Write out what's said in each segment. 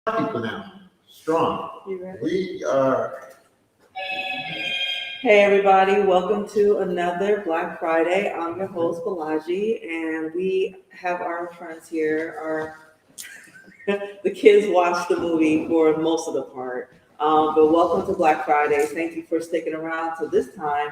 People now. Strong. You ready? We are. Hey everybody, welcome to another Black Friday. I'm your host Bolaji, and we have our friends here. The kids watched the movie for most of the part, but welcome to Black Friday. Thank you for sticking around to this time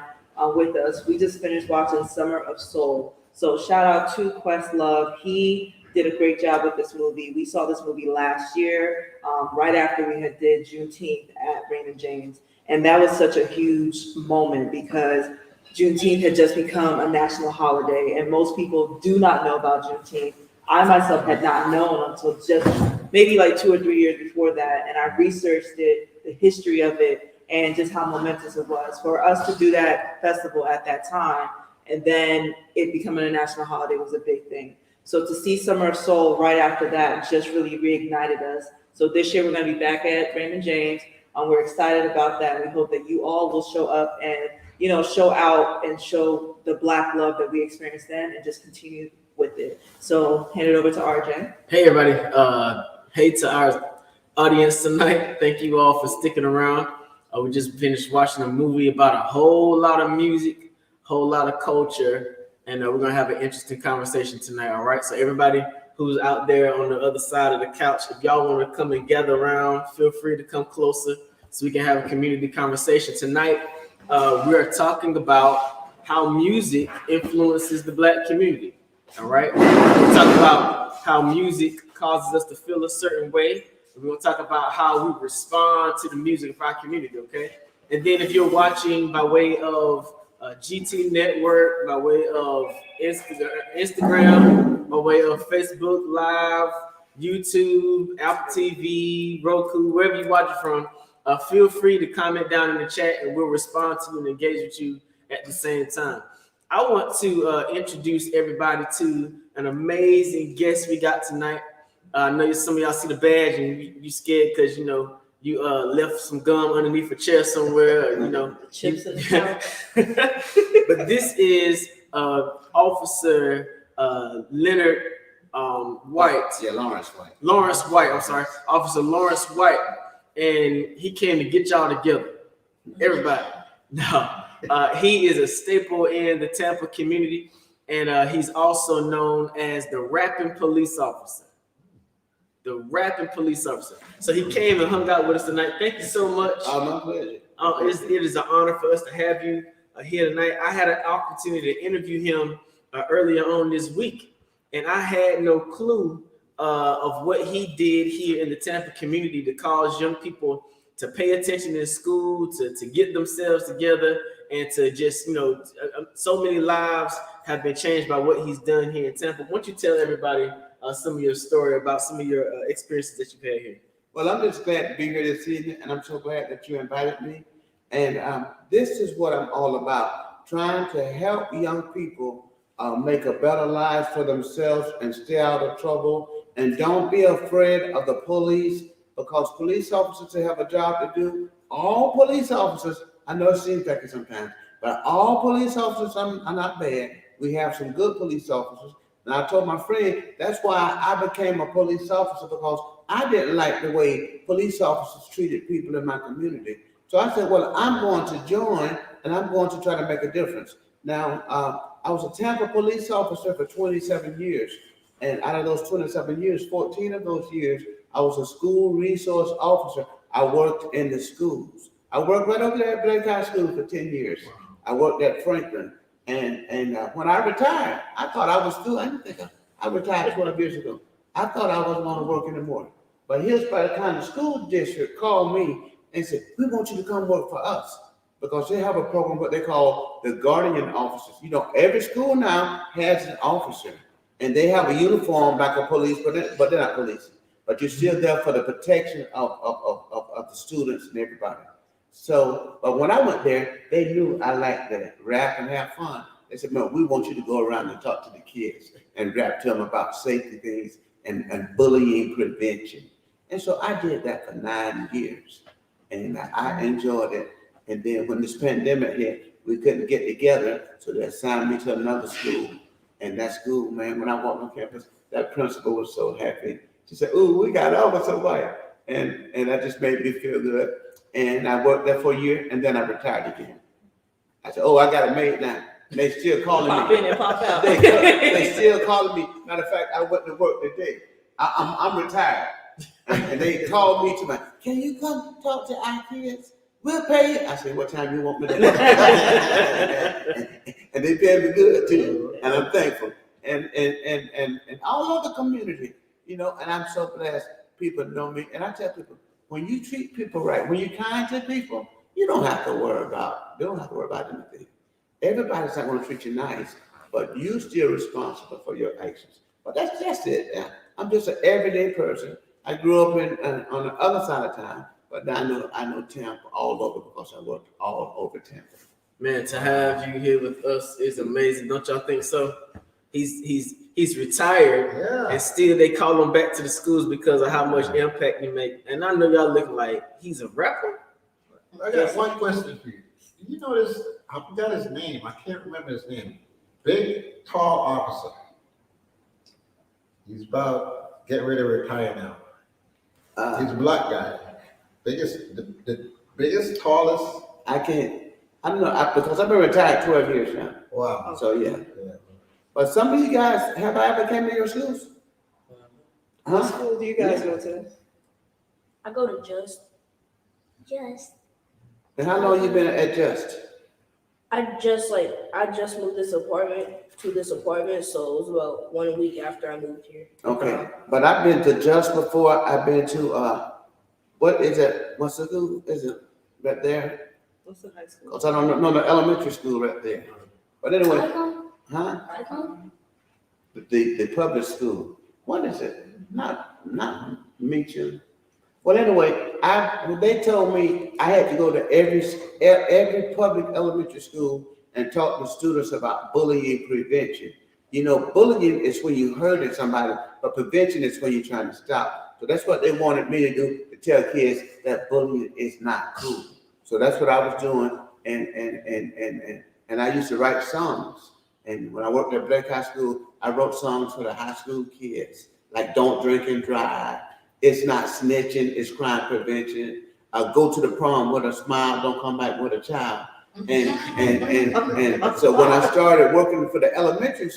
with us. We just finished watching Summer of Soul, so shout out to Questlove. He did a great job with this movie. We saw this movie last year, right after we had did Juneteenth at Raymond James. And that was such a huge moment because Juneteenth had just become a national holiday, and most people do not know about Juneteenth. I myself had not known until just maybe like 2 or 3 years before that, and I researched it, the history of it, and just how momentous it was for us to do that festival at that time, and then it becoming a national holiday was a big thing. So to see Summer of Soul right after that just really reignited us. So this year we're going to be back at Raymond James. We're excited about that. We hope that you all will show up and, show out and show the Black love that we experienced then and just continue with it. So hand it over to RJ. Hey, everybody. Hey to our audience tonight. Thank you all for sticking around. We just finished watching a movie about a whole lot of music, whole lot of culture, and we're going to have an interesting conversation tonight, all right? So everybody who's out there on the other side of the couch, if y'all want to come and gather around, feel free to come closer so we can have a community conversation. Tonight, we are talking about how music influences the Black community, all right? We're going to talk about how music causes us to feel a certain way. We're going to talk about how we respond to the music of our community, okay? And then if you're watching by way of GT Network, by way of Instagram, by way of Facebook Live, YouTube, Apple TV, Roku, wherever you watch it from, feel free to comment down in the chat and we'll respond to you and engage with you at the same time. I want to introduce everybody to an amazing guest we got tonight. I know some of y'all see the badge and you scared because, you left some gum underneath a chair somewhere, Chips in the But this is Officer Leonard White. Yeah, Lawrence White. Lawrence White, I'm sorry. Officer Lawrence White. And he came to get y'all together. Everybody. No, he is a staple in the Tampa community. And he's also known as the rapping police officer. The rapping police officer. So he came and hung out with us tonight. Thank you so much. My pleasure. It is an honor for us to have you here tonight. I had an opportunity to interview him earlier on this week, and I had no clue of what he did here in the Tampa community to cause young people to pay attention in school, to get themselves together, and to just, so many lives have been changed by what he's done here in Tampa. Why don't you tell everybody some of your story about some of your experiences that you've had here? Well, I'm just glad to be here this evening, and I'm so glad that you invited me. And this is what I'm all about, trying to help young people make a better life for themselves and stay out of trouble. And don't be afraid of the police, because police officers have a job to do. All police officers, I know it seems like it sometimes, but all police officers are not bad. We have some good police officers. And I told my friend, that's why I became a police officer, because I didn't like the way police officers treated people in my community. So I said, well, I'm going to join and I'm going to try to make a difference. Now, I was a Tampa police officer for 27 years. And out of those 27 years, 14 of those years, I was a school resource officer. I worked in the schools. I worked right over there at Blake High School for 10 years. I worked at Franklin. And when I retired, I thought I was through. I didn't think I retired 12 years ago. I thought I wasn't going to work anymore. But Hillsborough County School District called me and said, we want you to come work for us, because they have a program, what they call the guardian officers. Every school now has an officer, and they have a uniform like a police, but they're not police. But you're still there for the protection of the students and everybody. So, but when I went there, they knew I liked to rap and have fun. They said, no, we want you to go around and talk to the kids and rap to them about safety things and bullying prevention. And so I did that for 9 years, and I enjoyed it. And then when this pandemic hit, we couldn't get together, so they assigned me to another school. And that school, man, when I walked on campus, that principal was so happy. She said, "Ooh, we got Officer White." and that just made me feel good. And I worked there for a year, and then I retired again. I said, "Oh, I got a maid now." And they still calling Pop me. in and pop out. They still calling me. Matter of fact, I went to work today. I'm retired, and they called me to my. Can you come talk to our kids? We'll pay you. I said, "What time you want me to?" And they pay me good too, and I'm thankful. And all over the community, you know. And I'm so blessed. People know me, and I tell people, when you treat people right, when you're kind to people, you don't have to worry about. They don't have to worry about anything. Everybody's not going to treat you nice, but you're still responsible for your actions. But that's just it. Yeah. I'm just an everyday person. I grew up on the other side of town, but now I know Tampa all over because I worked all over Tampa. Man, to have you here with us is amazing. Don't y'all think so? He's retired, and still they call him back to the schools because of how much impact he make. And I know y'all looking like he's a rapper. I got one question for you. You know this? I forgot his name. I can't remember his name. Big, tall officer. He's about getting ready to retire now. He's a black guy. The biggest, tallest. I don't know because I've been retired 12 years now. Wow. So yeah. But some of you guys, have I ever came to your schools? What school do you guys go to? I go to Just. And how long you been at Just? I just moved to this apartment, so it was about 1 week after I moved here. Okay, but I've been to Just before. I've been to what is it? What's the school? Is it right there? What's the high school? Because I don't know the elementary school right there. But anyway, huh? The public school. What is it? Not Meacham. Well, anyway, they told me I had to go to every public elementary school and talk to students about bullying prevention. You know, bullying is when you hurting somebody, but prevention is when you're trying to stop. So that's what they wanted me to do, to tell kids that bullying is not cool. So that's what I was doing, and I used to write songs. And when I worked at Blake High School, I wrote songs for the high school kids, like "Don't Drink and Drive." It's not snitching, it's crime prevention. Go to the prom with a smile, don't come back with a child. And so when I started working for the elementary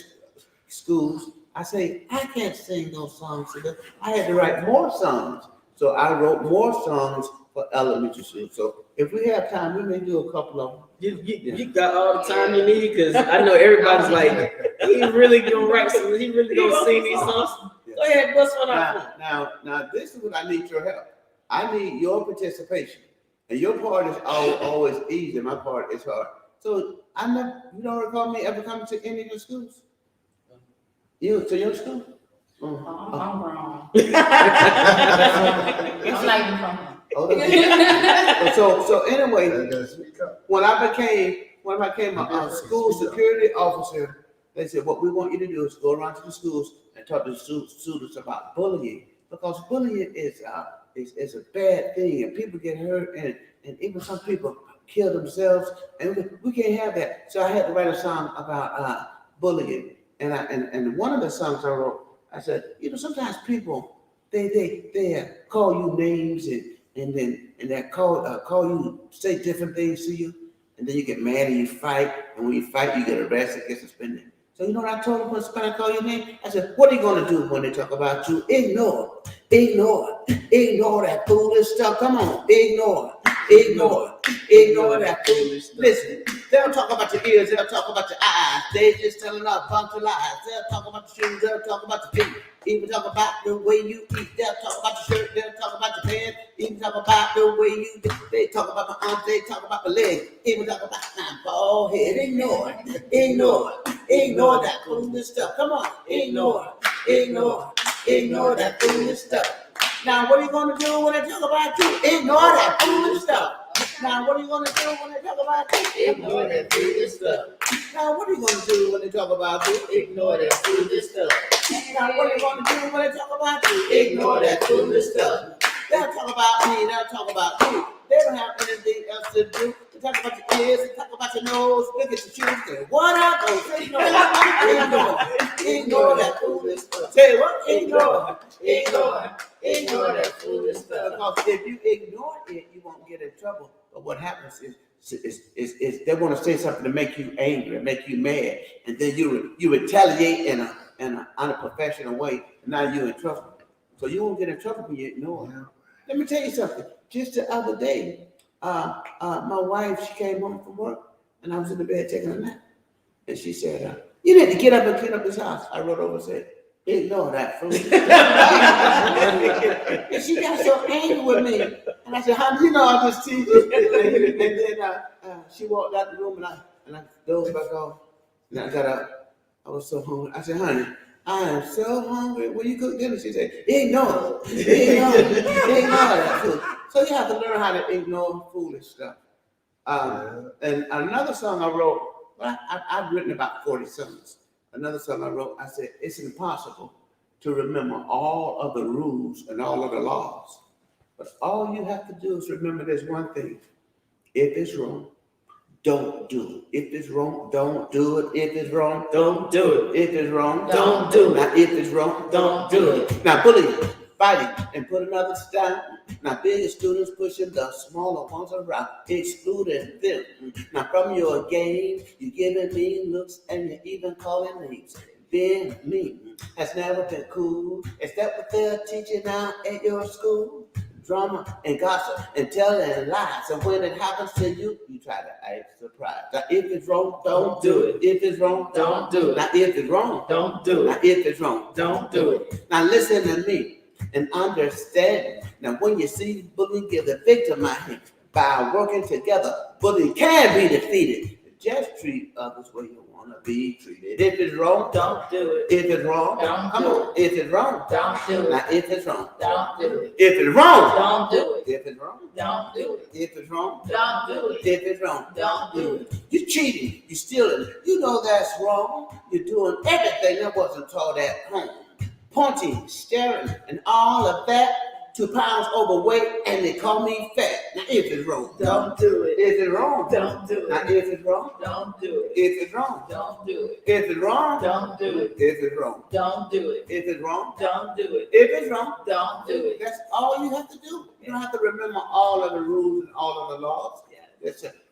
schools, I say, I can't sing those songs today. I had to write more songs. So I wrote more songs for elementary school. So if we have time, we may do a couple of them. You got all the time you need, because I know everybody's like, he really gonna write something, he really gonna sing these songs. Go ahead, bust one out. Now, this is what I need your help. I need your participation. And your part is always easy. My part is hard. So you don't recall me ever coming to any of your schools? To your school? I'm wrong. I'm not even from home. So anyway, when I became a school security officer, they said, what we want you to do is go around to the schools and talk to the students about bullying, because bullying is a bad thing, and people get hurt, and even some people kill themselves, and we can't have that. So I had to write a song about bullying, and one of the songs I wrote, I said, sometimes people they call you names and they call you, say different things to you, and then you get mad and you fight, and when you fight, you get arrested, get suspended. So you know what I told them when somebody call your name? I said, what are you going to do when they talk about you? Ignore that foolish stuff. Come on, ignore that foolish stuff. Listen, they'll talk about your ears, they'll talk about your eyes. They just telling a bunch of lies. They'll talk about your shoes, they'll talk about your feet. Even talk about the way you eat. They'll talk about your shirt, they'll talk about your pants. Even talk about the way you do. They talk about my arms, they talk about my legs. Even talk about my bald head. Ignore that foolish stuff. Come on, ignore that foolish stuff. Now, what are you going to do when they talk about you? Ignore that foolish stuff. Now, what are you going to do when they talk about you? Ignore that foolish stuff. Now, what are you going to do when they talk about you? Ignore that foolish stuff. Now, what are you going to do when they talk about you? Ignore that foolish stuff. They'll talk about me, they'll talk about you. They don't have anything else to do. They talk about your ears, they talk about your nose, look at your shoes. What I go, ignore that foolish stuff. Tell you what, ignore that foolish stuff. Because if you ignore it, you won't get in trouble. But what happens is they want to say something to make you angry, make you mad, and then you retaliate in an unprofessional way, and now you're in trouble. So you won't get in trouble when you ignore it. Let me tell you something. Just the other day, my wife, she came home from work, and I was in the bed taking a nap, and she said, "You need to get up and clean up this house." I wrote over and said, "Ignore that fool." And she got so angry with me, and I said, "Honey, you know I just teach you." And then she walked out the room, and I dozed back off, and I got up. I was so hungry. I said, "Honey, I am so hungry. Will you cook dinner?" She said, "Ignore that fool." So you have to learn how to ignore foolish stuff. And another song I wrote, well, I've written about 40 songs. Another song I wrote, I said, it's impossible to remember all of the rules and all of the laws. But all you have to do is remember this one thing. If it's wrong, don't do it. If it's wrong, don't do it. If it's wrong, don't do it. If it's wrong, don't do it. Now, if it's wrong, don't do it. Now, bullying, fighting, and putting others down. Now, bigger students pushing the smaller ones around, excluding them. Now, from your game, you giving mean looks and you even calling names. Being mean has never been cool. Is that what they're teaching now at your school? Drama and gossip and telling lies. And when it happens to you, you try to act surprised. Now, if it's wrong, don't do it. If it's wrong, don't do it. Now, if it's wrong, don't do it. Now, if it's wrong, don't do it. Now, listen to me and understand. Now, when you see bullying, give the victim a hand. By working together, bullying can be defeated. Just treat others where you want to be treated. If it's wrong, don't do it. If it's wrong, don't do it. If it's wrong, don't do it. Now, if it's wrong, don't do it. If it's wrong, don't do it. If it's wrong, don't do it. If it's wrong, don't do it. If it's wrong, don't do it. You're cheating. You're stealing. You know that's wrong. You're doing everything that wasn't taught at home. Pointing, staring, and all of that. 2 pounds overweight, and they call me fat. Now, if it's wrong, don't do it. If it's wrong, don't do it. Now, if it's wrong, don't do it. If it's wrong, don't do it. If it's wrong, don't do it. If it's wrong, don't do it. If it's wrong, don't do it. If it's wrong, don't do it. That's all you have to do. You don't have to remember all of the rules and all of the laws.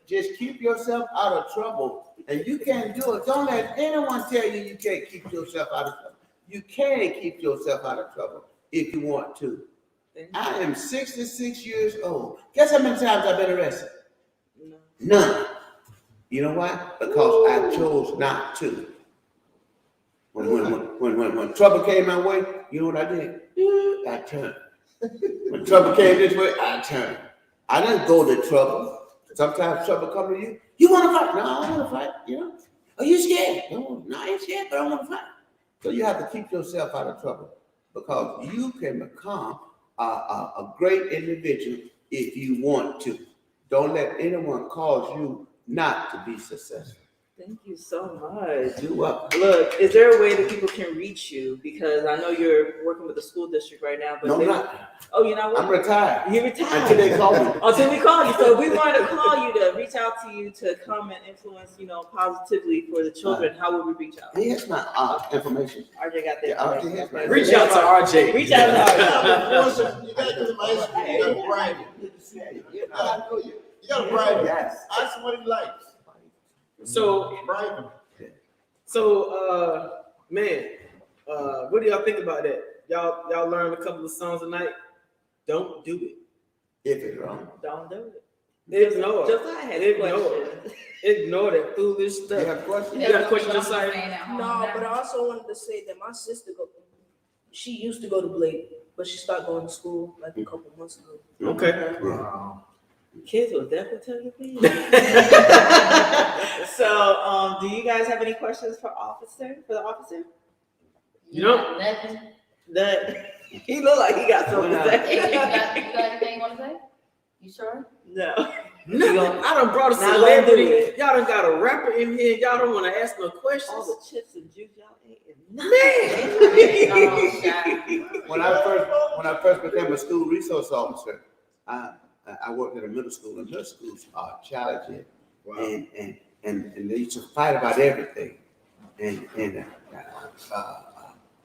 Just keep yourself out of trouble, and you can't do it. Don't let anyone tell you you can't keep yourself out of trouble. You can keep yourself out of trouble if you want to. I am 66 years old. Guess how many times I've been arrested? None. You know why? Because I chose not to. When trouble came my way, you know what I did? I turned. When trouble came this way, I turned. I didn't go to trouble. Sometimes trouble come to you. You want to fight? No, I don't want to fight. You know? Are you scared? No, I ain't scared, but I want to fight. So you have to keep yourself out of trouble because you can become a great individual if you want to. Don't let anyone cause you not to be successful. Thank you so much. You're welcome. Look, is there a way that people can reach you? Because I know you're working with the school district right now. But no, I'm not. Oh, you're not working? I'm retired. You're retired? Until they call me. Until we call you. So if we wanted to call you to reach out to you to come and influence, positively for the children, how would we reach out? Here's my information. RJ got that. Yeah, RJ has my Reach out to RJ. Reach out to RJ. You gotta give him ice cream. You gotta bribe him. You gotta bribe him. Yes. Ask him what he likes. So, Bribe him. man, what do y'all think about that? Y'all learned a couple of songs tonight. Don't do it. If it's wrong. Don't do it. Ignore. Just I had a question. Ignore that foolish You stuff. have a question? You got a question, Josiah? No, but I also wanted to say that my sister, she used to go to Blake, but she stopped going to school like a couple months ago. Okay. Kids will definitely tell you things. So, do you guys have any questions for the officer? You know? Nothing. He look like he got something to You say. got anything you want to say? You sure? No. Nothing. I done brought a Not gonna do celebrity. it. Y'all done got a rapper in here. Y'all don't want to ask no questions. All the chips and juice y'all ate. Man. When I first became a school resource officer, I worked at a middle school, and middle schools are challenging, Wow. and they used to fight about everything. And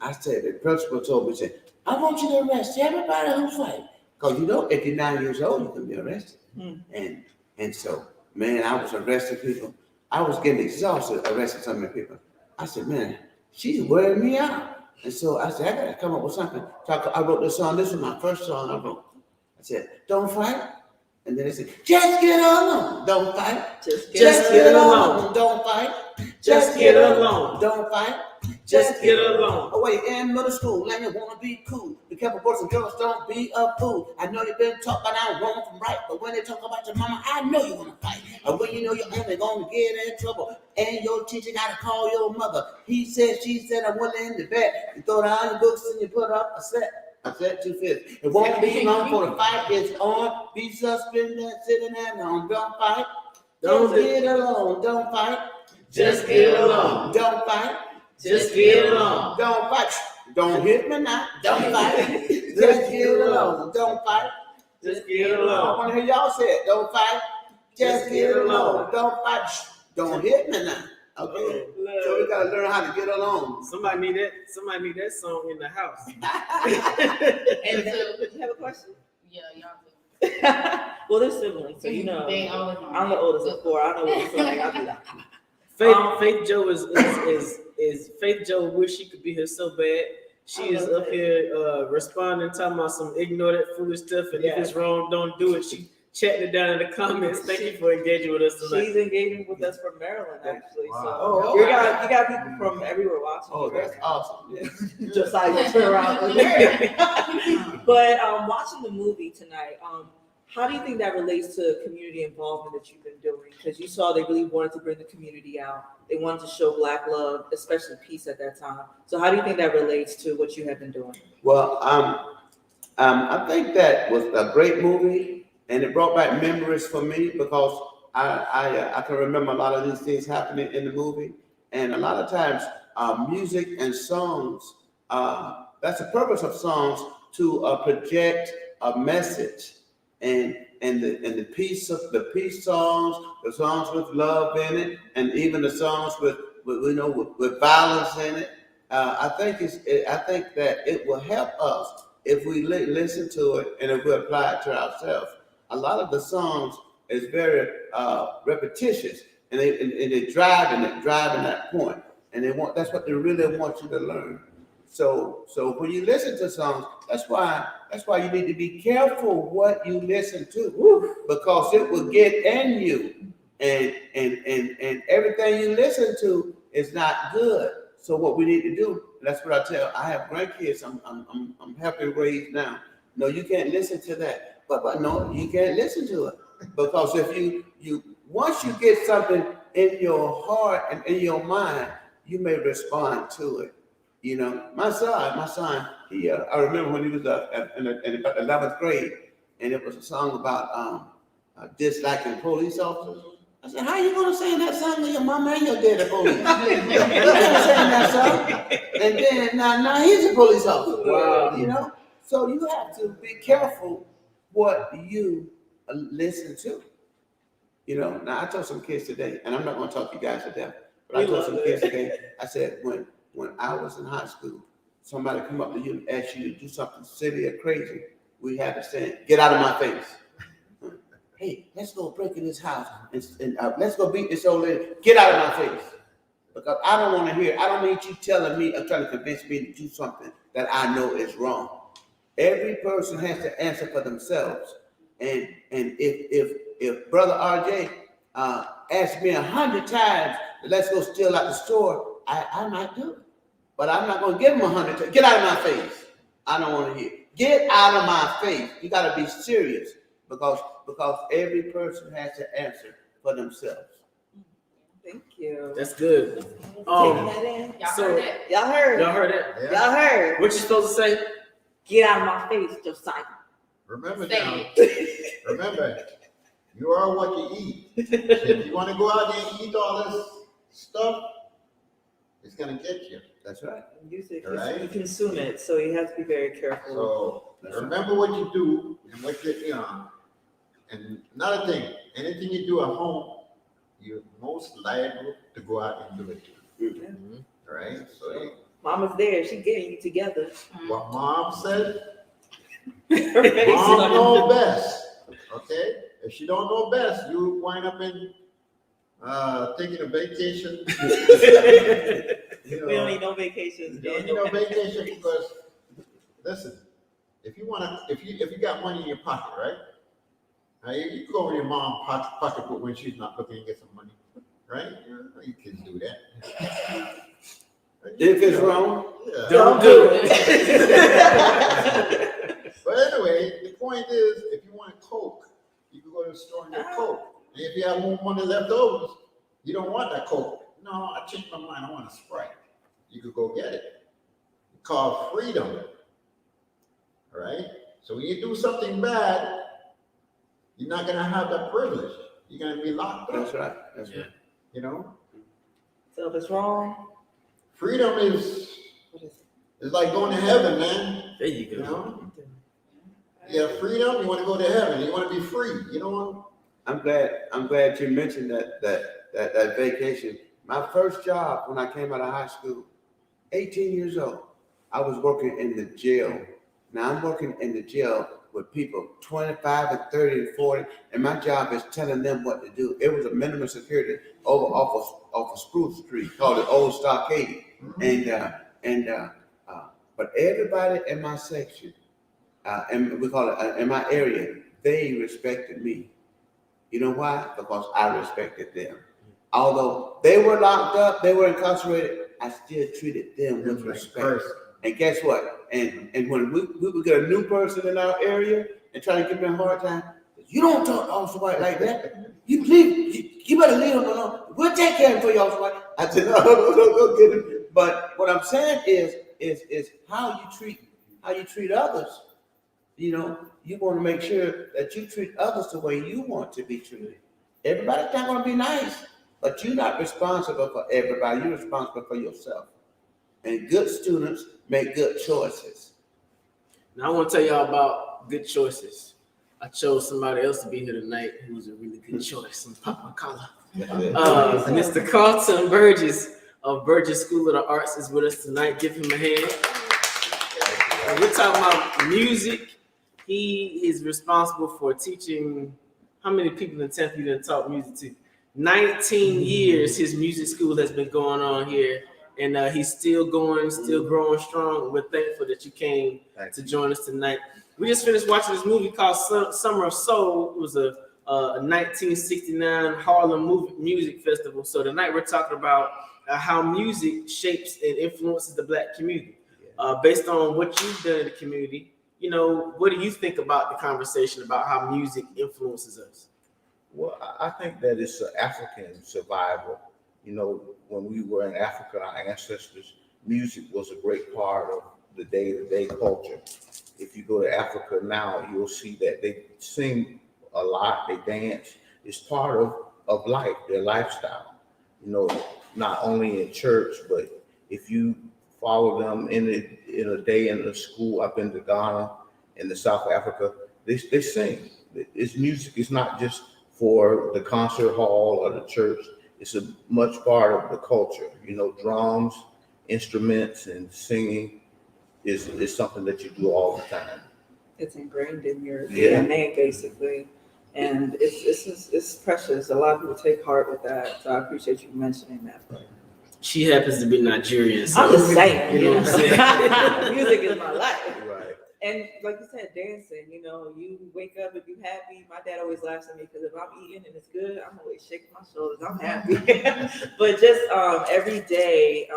I said, the principal told me, said, I want you to arrest everybody who's fighting. Because you know, if you're 9 years old, you can be arrested. And so, man, I was arresting people. I was getting exhausted arresting so many people. I said, man, she's wearing me out. And so I said, I got to come up with something. So I wrote this song. This was my first song I wrote. I said, don't fight. And then they said, just get along. Don't fight. Just get along. Don't fight. Just get along. Don't fight. Just get along. Oh, wait, in middle school, now you want to be cool. Be careful, boys and girls, don't be a fool. I know you've been taught by now wrong from right, but when they talk about your mama, I know you want to fight. And when you know you're only going to get in trouble, and your teacher got to call your mother. He said, she said, I went in the bed. You throw down your books and you put up a set 250. It won't be long for the fight is on. Be suspended, sitting at home. Don't fight. Don't get along. Don't fight. Just get along. Don't fight. Just get along. Don't fight. Don't hit me now. Don't fight. Just get along. Don't fight. Just get I along. want to hear y'all say it. Don't fight. Just get along. Don't fight. Don't hit me now. Okay. So we gotta learn how to get along. Somebody need that song in the house. And so, You have a question? yeah, y'all. Well, they're siblings, so you know. They always know. I'm the oldest of four. I know what it's like. I'll be like, Faith Joe is Faith Joe wish she could be here so bad. She is up here responding, talking about some ignore that foolish stuff, and if it's wrong, don't do it. She chatting it down in the comments. Thank you for engaging with us tonight. she's engaging with us from Maryland, actually. Wow. So you got people from everywhere watching. Oh, that's awesome. Yes. Just like you turn around. But watching the movie tonight, how do you think that relates to community involvement that you've been doing? Because you saw they really wanted to bring the community out. They wanted to show Black love, especially peace at that time. So how do you think that relates to what you have been doing? Well, I think that was a great movie, and it brought back memories for me because I can remember a lot of these things happening in the movie, and a lot of times music and songs. That's the purpose of songs, to project a message. And the peace songs, the songs with love in it, and even the songs with violence in it. I think that it will help us if we listen to it and if we apply it to ourselves. A lot of the songs is very repetitious, and they driving that point, and that's what they really want you to learn. So when you listen to songs, that's why you need to be careful what you listen to, because it will get in you, and everything you listen to is not good. So what we need to do, that's what I tell. I have grandkids. I'm helping raise now. No, you can't listen to that. But no, you can't listen to it, because if you once you get something in your heart and in your mind, you may respond to it. You know, my son, he, I remember when he was in about 11th grade, and it was a song about disliking police officers. I said, how you gonna sing that song to your mama and your daddy police? You can't sing that song. And then now he's a police officer. Wow. You know, so you have to be careful what you listen to. You know, now I told some kids today, and I'm not gonna talk you guys to death, but I told some kids today. I said, when I was in high school, somebody come up to you and ask you to do something silly or crazy, we had to say, get out of my face. Hey, let's go break in this house and let's go beat this old lady. Get out of my face. Because I don't want to hear, I don't need you telling me or trying to convince me to do something that I know is wrong. Every person has to answer for themselves. And if Brother RJ asked me 100 times, let's go steal out the store, I might do it. But I'm not going to give him 100 times. Get out of my face. I don't want to hear. Get out of my face. You got to be serious, because every person has to answer for themselves. Thank you. That's good. Taking that in. Y'all So- heard that? Y'all heard. Y'all heard that? Yeah. Y'all heard. What you supposed to say? Get out of my face, Josiah. Remember Say now, it. remember, you are what you eat. If you want to go out there and eat all this stuff, it's gonna get you. That's right. You said Right. you consume it, so you have to be very careful. So remember what you do and what you And another thing, anything you do at home, you're most liable to go out and do it too. All right? So Mama's there. She getting you together. what mom said, Her face. mom know best. Okay? If she don't know best, you wind up in taking a vacation. You We don't know, need no vacations. you don't need no vacation because listen, if you got money in your pocket, right? Now you can go over your mom's pocketbook when she's not looking and get some money, right? You can do that. If it's wrong, Yeah. Don't do it. But anyway, the point is, if you want Coke, you can go to the store and get Coke. And if you have more money left over, you don't want that Coke. No, I changed my mind. I want a Sprite. You could go get it. It's called freedom. All right? So when you do something bad, you're not going to have that privilege. You're going to be locked that's up. right. That's right. You know? So if it's wrong, Freedom is what is like going to heaven, man. There you You go. know? You have freedom, you want to go to heaven. You want to be free. You know? I'm glad you mentioned that vacation. My first job when I came out of high school, 18 years old, I was working in the jail. Now I'm working in the jail with people 25 and 30 and 40, and my job is telling them what to do. It was a minimum security over off of Spruce Street called the Old Stockade, but everybody in my section, and we call it in my area, they respected me. You know why? Because I respected them. Although they were locked up, they were incarcerated, I still treated them with respect. And guess what? And when we would get a new person in our area and try to give them a hard time, you don't talk to Officer White like that. You better leave him alone. We'll take care of him for you, Officer White. I said, no, get him. But what I'm saying is how you treat others. You know, you want to make sure that you treat others the way you want to be treated. Everybody's not going to be nice, but you're not responsible for everybody. You're responsible for yourself. And good students make good choices. Now I want to tell y'all about good choices. I chose somebody else to be here tonight who was a really good choice. I'm pop my collar. Mr. Carlton Burgess of Burgess School of the Arts is with us tonight. Give him a hand. We're talking about music. He is responsible for teaching. How many people in Tampa you done taught music to? 19 years his music school has been going on here. And he's still going, still growing strong. We're thankful that you came to join us tonight. We just finished watching this movie called Summer of Soul. It was a 1969 Harlem music festival. So tonight we're talking about how music shapes and influences the Black community. Based on what you've done in the community, you know, what do you think about the conversation about how music influences us? Well, I think that it's an African survival. You know, when we were in Africa, our ancestors, music was a great part of the day-to-day culture. If you go to Africa now, you'll see that they sing a lot, they dance. It's part of life, their lifestyle. You know, not only in church, but if you follow them in a day in the school, I've been to Ghana and the South Africa, they sing. It's music. It's not just for the concert hall or the church. It's a much part of the culture. You know, drums, instruments, and singing is something that you do all the time. it's ingrained in your DNA basically, and it's precious. A lot of people take heart with that, so I appreciate you mentioning that. She happens to be Nigerian. So, I'm just saying, you know what I'm saying? music is my life. Right. And like you said, dancing, you know, you wake up and you happy. My dad always laughs at me because if I'm eating and it's good, I'm always shaking my shoulders. I'm happy. But just every day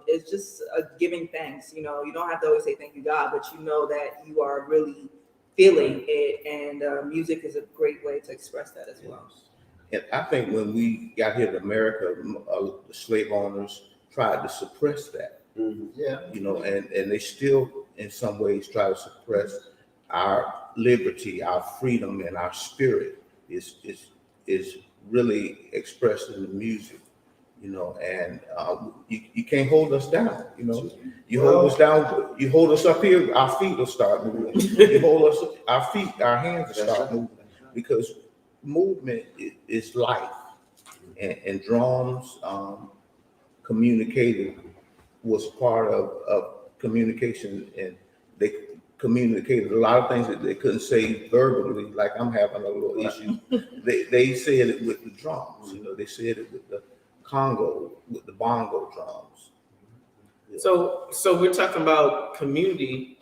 is just giving thanks. You know, you don't have to always say thank you, God, but you know that you are really feeling it. And music is a great way to express that as well. And I think when we got here to America, the slave owners tried to suppress that. Mm-hmm. Yeah. You know, and they still in some ways try to suppress our liberty, our freedom, and our spirit is really expressed in the music, you know, and you can't hold us down, you know. You hold us down, you hold us up here, our feet will start moving. You hold us, our feet, our hands will start moving, because movement is life, and drums communicated was part of communication, and they communicated a lot of things that they couldn't say verbally. Like I'm having a little issue. They said it with the drums. You know, they said it with the Congo, with the bongo drums. So we're talking about community.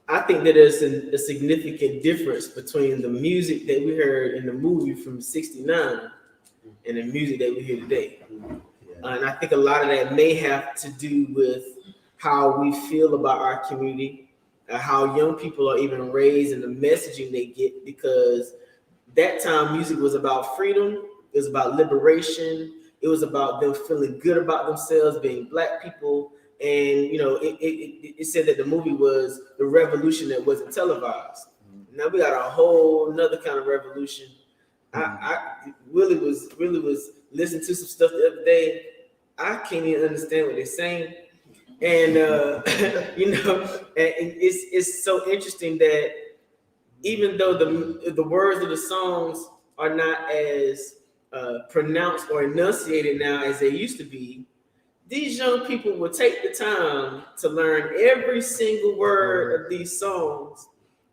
I think that there's a significant difference between the music that we heard in the movie from '69 and the music that we hear today. And I think a lot of that may have to do with how we feel about our community, how young people are even raised, and the messaging they get. Because that time, music was about freedom. It was about liberation. It was about them feeling good about themselves, being Black people. And, you know, it said that the movie was the revolution that wasn't televised. Now we got a whole nother kind of revolution. I really was listening to some stuff the other day. I can't even understand what they're saying. And, you know, and it's so interesting that even though the words of the songs are not as pronounced or enunciated now as they used to be, these young people will take the time to learn every single word of these songs,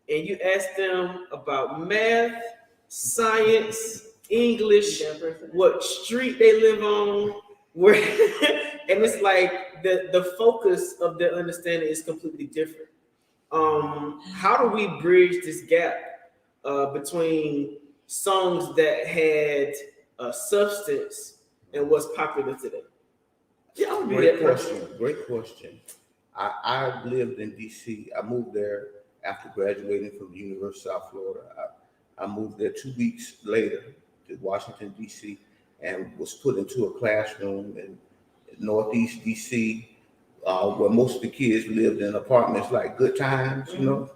and you ask them about math, science, English, what street they live on, where, and it's like the focus of their understanding is completely different. How do we bridge this gap between songs that had substance and what's popular today? Yeah, I Great question. Great question. I lived in DC. I moved there after graduating from the University of South Florida. I moved there 2 weeks later to Washington, DC, and was put into a classroom in Northeast DC, where most of the kids lived in apartments like Good Times, you know,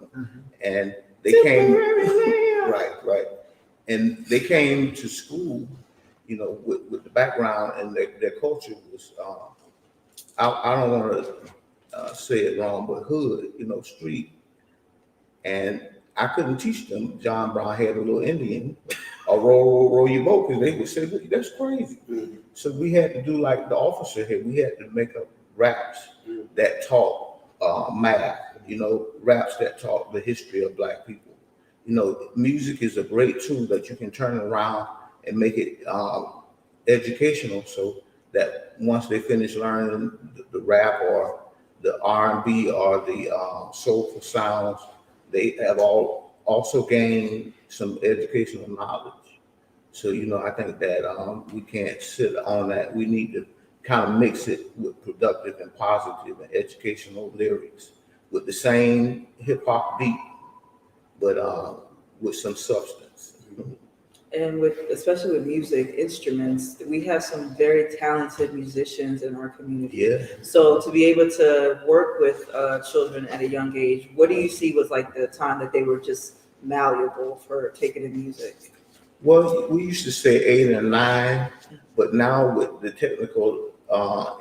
and they came, right. And they came to school, you know, with the background, and their culture was, I don't want to say it wrong, but hood, you know, street. And I couldn't teach them John Brown had a little Indian or roll your boat, because they would say, "Look, that's crazy." So we had to do like the officer here. We had to make up raps that taught math, you know, raps that taught the history of Black people. You know, music is a great tool that you can turn around and make it educational, so that once they finish learning the rap or the R&B or the soulful sounds, they have also gained some educational knowledge. So, you know, I think that we can't sit on that. We need to kind of mix it with productive and positive and educational lyrics with the same hip hop beat, but with some substance. And especially with music instruments, we have some very talented musicians in our community. Yeah. So to be able to work with children at a young age, what do you see was like the time that they were just malleable for taking in music? Well, we used to say 8 and 9, but now with the technical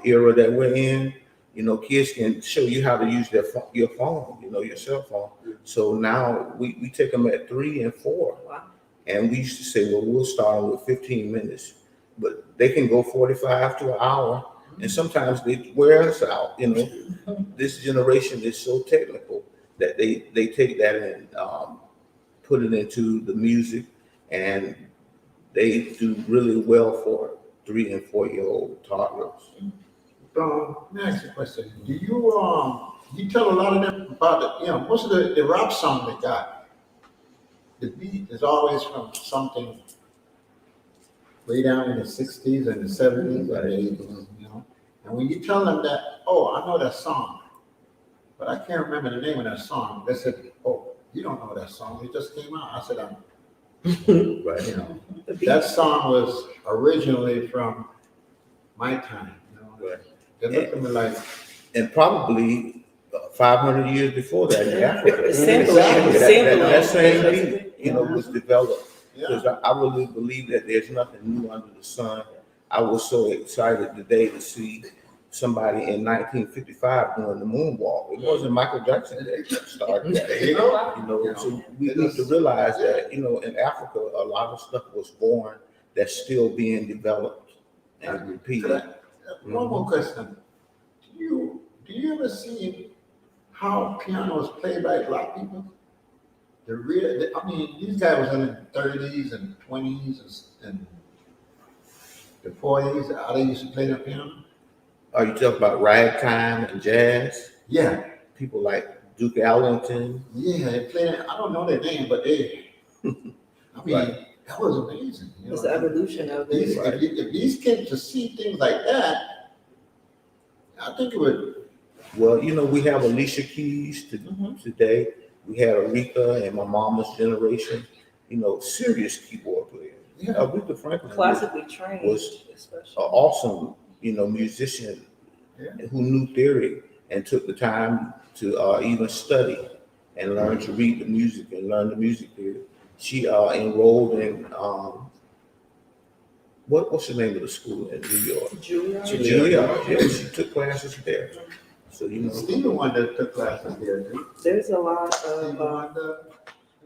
era that we're in, you know, kids can show you how to use your phone, you know, your cell phone. So now we take them at 3 and 4. Wow. And we used to say, well, we'll start with 15 minutes, but they can go 45 to an hour, and sometimes they wear us out. You know, this generation is so technical that they take that and put it into the music, and they do really well for 3 and 4 year old toddlers. Let me ask you a question. Do you tell a lot of them about the, you know, most of the rap songs they got, the beat is always from something way down in the 60s and the 70s and the 80s, you know? And when you tell them that, oh, I know that song, but I can't remember the name of that song, they said, oh, you don't know that song, it just came out. I said, Right. you know, that song was originally from my time, you know? Right. They looked at me like, And probably 500 years before that in Africa. Sampling. That same beat, you know, was developed. yeah. Because I really believe that there's nothing new under the sun. I was so excited today to see somebody in 1955 doing the moonwalk. It wasn't Michael Jackson that started that. There you go. You know, so we need to realize that, you know, in Africa, a lot of stuff was born that's still being developed and repeated. One more question. Do you ever see how piano is played by black people? I mean, these guys was in the 30s and 20s and the 40s. How they used to play the piano? Are you talking about ragtime and jazz? Yeah, People like Duke Ellington. yeah. They played. I don't know their name, but they. I mean, Right. that was amazing. You It's know? the evolution of These, it. if these kids to see things like that, I think it would. Well, you know, we have Alicia Keys today. We had Aretha and my mama's generation, you know, serious keyboard players. Yeah. Aretha Franklin Classically trained, was especially. an awesome, you know, musician Yeah. who knew theory and took the time to even study and learn to read the music and learn the music theory. She enrolled in what's the name of the school in New York? Juilliard. Yeah, she took classes there. So you know, Stevie Wonder took classes there too. There's a lot Stevie of, Wonder.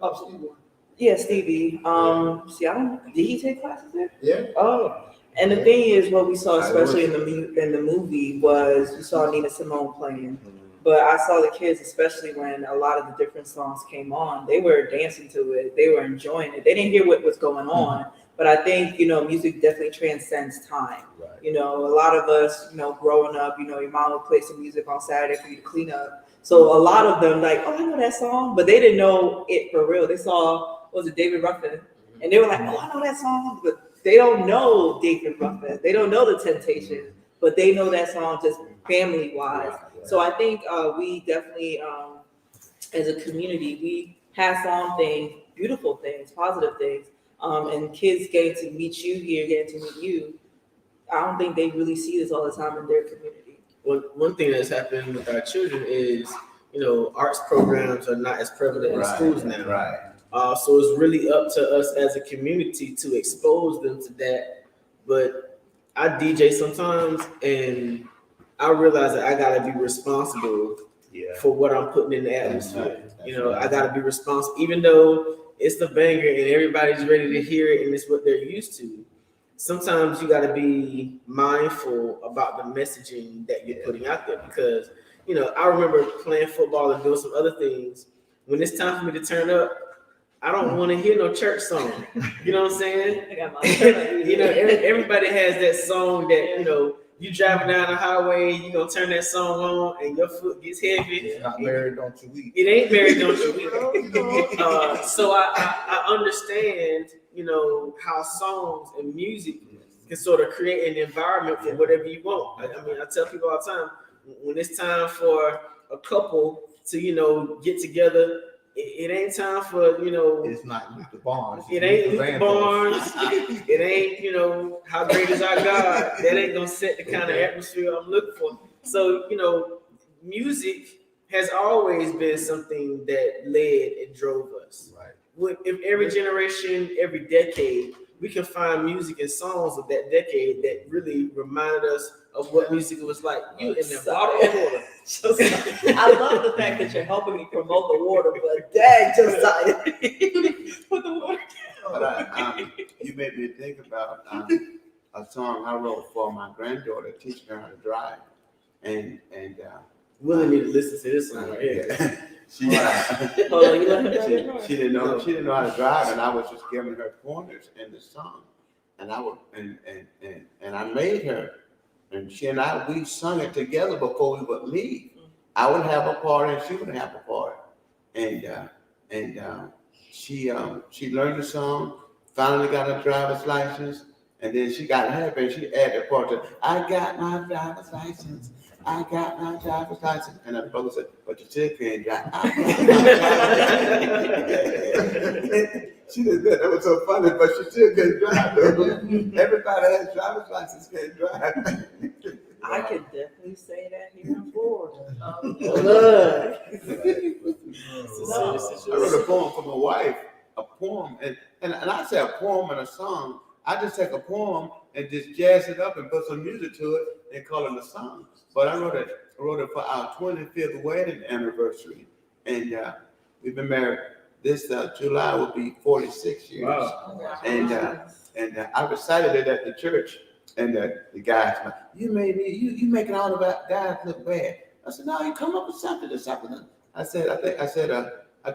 Oh, Stevie Wonder. yeah, Stevie. See, I don't, did he take classes there? Yeah. Oh, and the thing is, what we saw, I especially in the movie, was you saw Nina Simone playing. But I saw the kids, especially when a lot of the different songs came on, they were dancing to it. They were enjoying it. They didn't hear what was going on. But I think, you know, music definitely transcends time. right. You know, a lot of us, you know, growing up, you know, your mom would play some music on Saturday for you to clean up. So a lot of them like, oh, I know that song, but they didn't know it for real. They saw, what was it, David Ruffin? And they were like, oh, I know that song, but they don't know David Ruffin. They don't know The Temptations, but they know that song just family-wise. So I think we definitely, as a community, we pass on things, beautiful things, positive things, and kids getting to meet you here, getting to meet you. I don't think they really see this all the time in their community. One thing that's happened with our children is, you know, arts programs are not as prevalent in schools now. Right. So it's really up to us as a community to expose them to that. But I DJ sometimes, and I realize that I gotta be responsible Yeah. for what I'm putting in the atmosphere. You know, I gotta be responsible, even though it's the banger and everybody's ready to hear it and it's what they're used to. Sometimes you gotta be mindful about the messaging that you're putting out there, because, you know, I remember playing football and doing some other things. When it's time for me to turn up, I don't want to hear no church song. You know what I'm saying? I got my You know, everybody has that song that, you know, you driving down the highway, you gonna turn that song on and your foot gets heavy. It's not married, don't you weep. It ain't married, don't you weep. So I understand, you know, how songs and music can sort of create an environment for whatever you want. I mean, I tell people all the time, when it's time for a couple to, you know, get together, it ain't time for, you know, It's not Luther Barnes. it ain't Luther Barnes. It ain't, you know, how great is our God. That ain't gonna set the kind of atmosphere I'm looking for. So, you know, music has always been something that led and drove us. Right. If every generation, every decade, we can find music and songs of that decade that really reminded us of what music was like. You in that bottle of water. I love the fact that you're helping me promote the water, but dang, Josiah. Put the water down. But you made me think about a song I wrote for my granddaughter, teaching her how to drive, and Willing me to listen to this song right here. Hold on, you let him drive your car? she didn't know how to drive, and I was just giving her pointers in the song, and I would and I made her, and she and we sung it together before we would leave. I would have a part and she would have a part, and she learned the song, finally got her driver's license, and then she got happy and she added the part to, I got my driver's license. I got my driver's license. And her brother said, but you still can't drive. I got my driver's license. She did that. That was so funny, but she still can't drive. Everybody has driver's license, can't drive. I could definitely say that here in Florida. Look. I wrote a poem for my wife, a poem, and I say a poem and a song I just take a poem and just jazz it up and put some music to it and call it a song. But I wrote it for our 25th wedding anniversary, and we've been married. This July will be 46 years. Wow. And I recited it at the church, and the guys like, you making all of that guys look bad. I said, no, you come up with something or something. I said,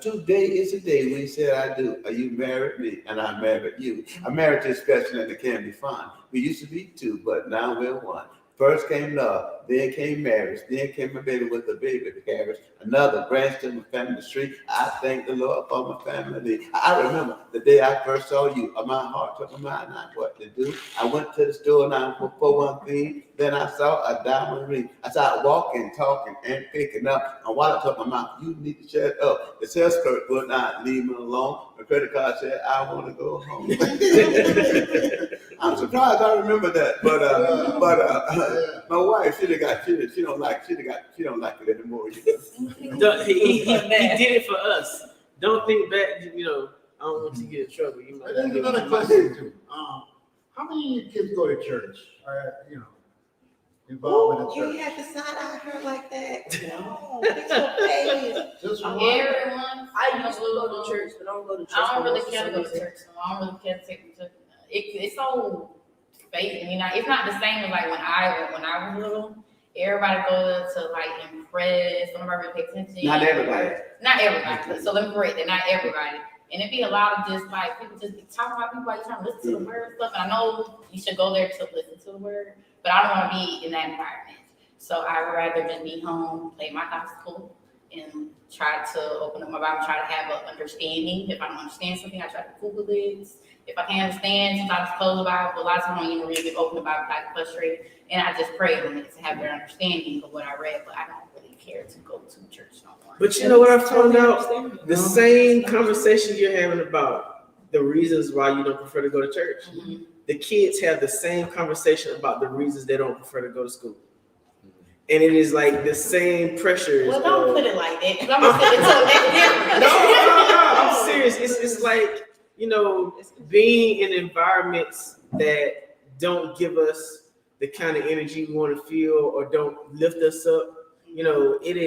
today is the day when he said I do. You married me and I married you. I married this person and it can be fun. We used to be two, but now we're one. First came love, then came marriage, then came my baby with a baby carriage, another branch to my family tree. I thank the Lord for my family. I remember the day I first saw you, my heart took my mind on what to do. I went to the store now for one thing, then I saw a diamond ring. I started walking, talking, and picking up. And while I took my mouth, you need to shut up. The sales clerk would not leave me alone. The credit card said, I want to go home. I'm surprised I remember that, my wife, she don't like it anymore. You know? He did it for us. Don't think back, I don't want you to get in trouble. You might There's another question too. How many of your kids go to church? Or, involved in the You church? had to side eye her like that. No, it's okay. Just one? Everyone. I used to go to church, but I don't go to church. I don't really for care to go to some church. No, I don't really care to take them to. It's so fake. It's not the same as like when I was little. Everybody goes to like impress. Somebody pay attention. Not everybody. Not everybody. So let me correct that. Not everybody. And it'd be a lot of just like people just be talking about people like trying to listen to the word and stuff. And I know you should go there to listen to the word, but I don't want to be in that environment. So I'd rather just be home, play my gospel, and try to open up my Bible, try to have an understanding. If I don't understand something, I try to Google it. If I can't understand, sometimes close the Bible. But a lot of times I don't even really open the Bible, like frustrated, and I just pray on it to have their understanding of what I read. But I don't really care to go to church no more. But you know what I found out? The same conversation you're having about the reasons why you don't prefer to go to church. Mm-hmm. The kids have the same conversation about the reasons they don't prefer to go to school. And it is like the same pressures. Well, don't put it like that, 'cause I'm gonna say it's No, I'm serious. It's like, being in environments that don't give us the kind of energy we want to feel or don't lift us up. It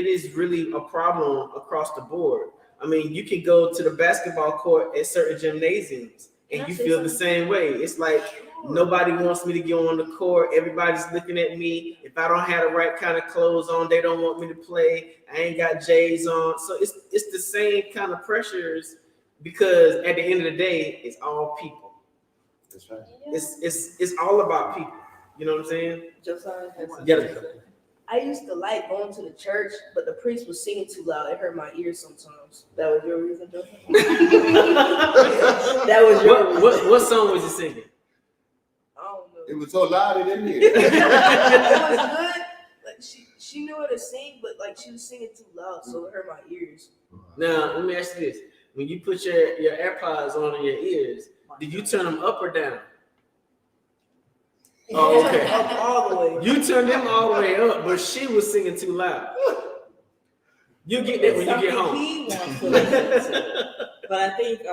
is really a problem across the board. I mean, you can go to the basketball court at certain gymnasiums and you feel the same way. It's like nobody wants me to go on the court. Everybody's looking at me. If I don't have the right kind of clothes on, they don't want me to play. I ain't got J's on. So it's the same kind of pressures because at the end of the day, it's all people. That's right. It's all about people. You know what I'm saying? Josiah has Yeah. I used to like going to the church, but the priest was singing too loud. It hurt my ears sometimes. That was your reason, Josiah? That was your reason. What song was you singing? I don't know. It was so loud it didn't hear. It was good. Like she knew how to sing, but like she was singing too loud, so it hurt my ears. Now, let me ask you this. When you put your AirPods on in your ears, did you turn them up or down? Oh, okay. Up all the way. You turned them all the way up, but she was singing too loud. You get that when you get home. He wants to listen to. But I think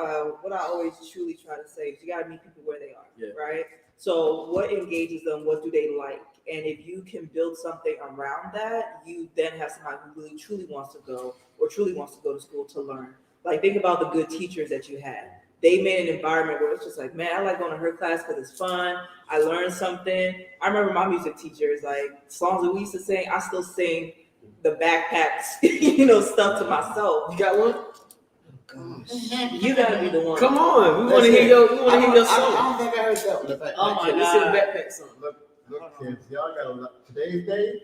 what I always truly try to say is you got to meet people where they are, right? So what engages them? What do they like? And if you can build something around that, you then have somebody who really truly wants to go or truly wants to go to school to learn. Like think about the good teachers that you had. They made an environment where it's just like, man, I like going to her class because it's fun. I learned something. I remember my music teachers, like songs that we used to sing, I still sing the backpacks, stuff to myself. You got one? Gosh, you gotta be the one. Come on, we want to hear your song. I don't think I heard that one. Oh my Let's hear the God. backpack song. Look, kids, y'all got a lot. Today's day,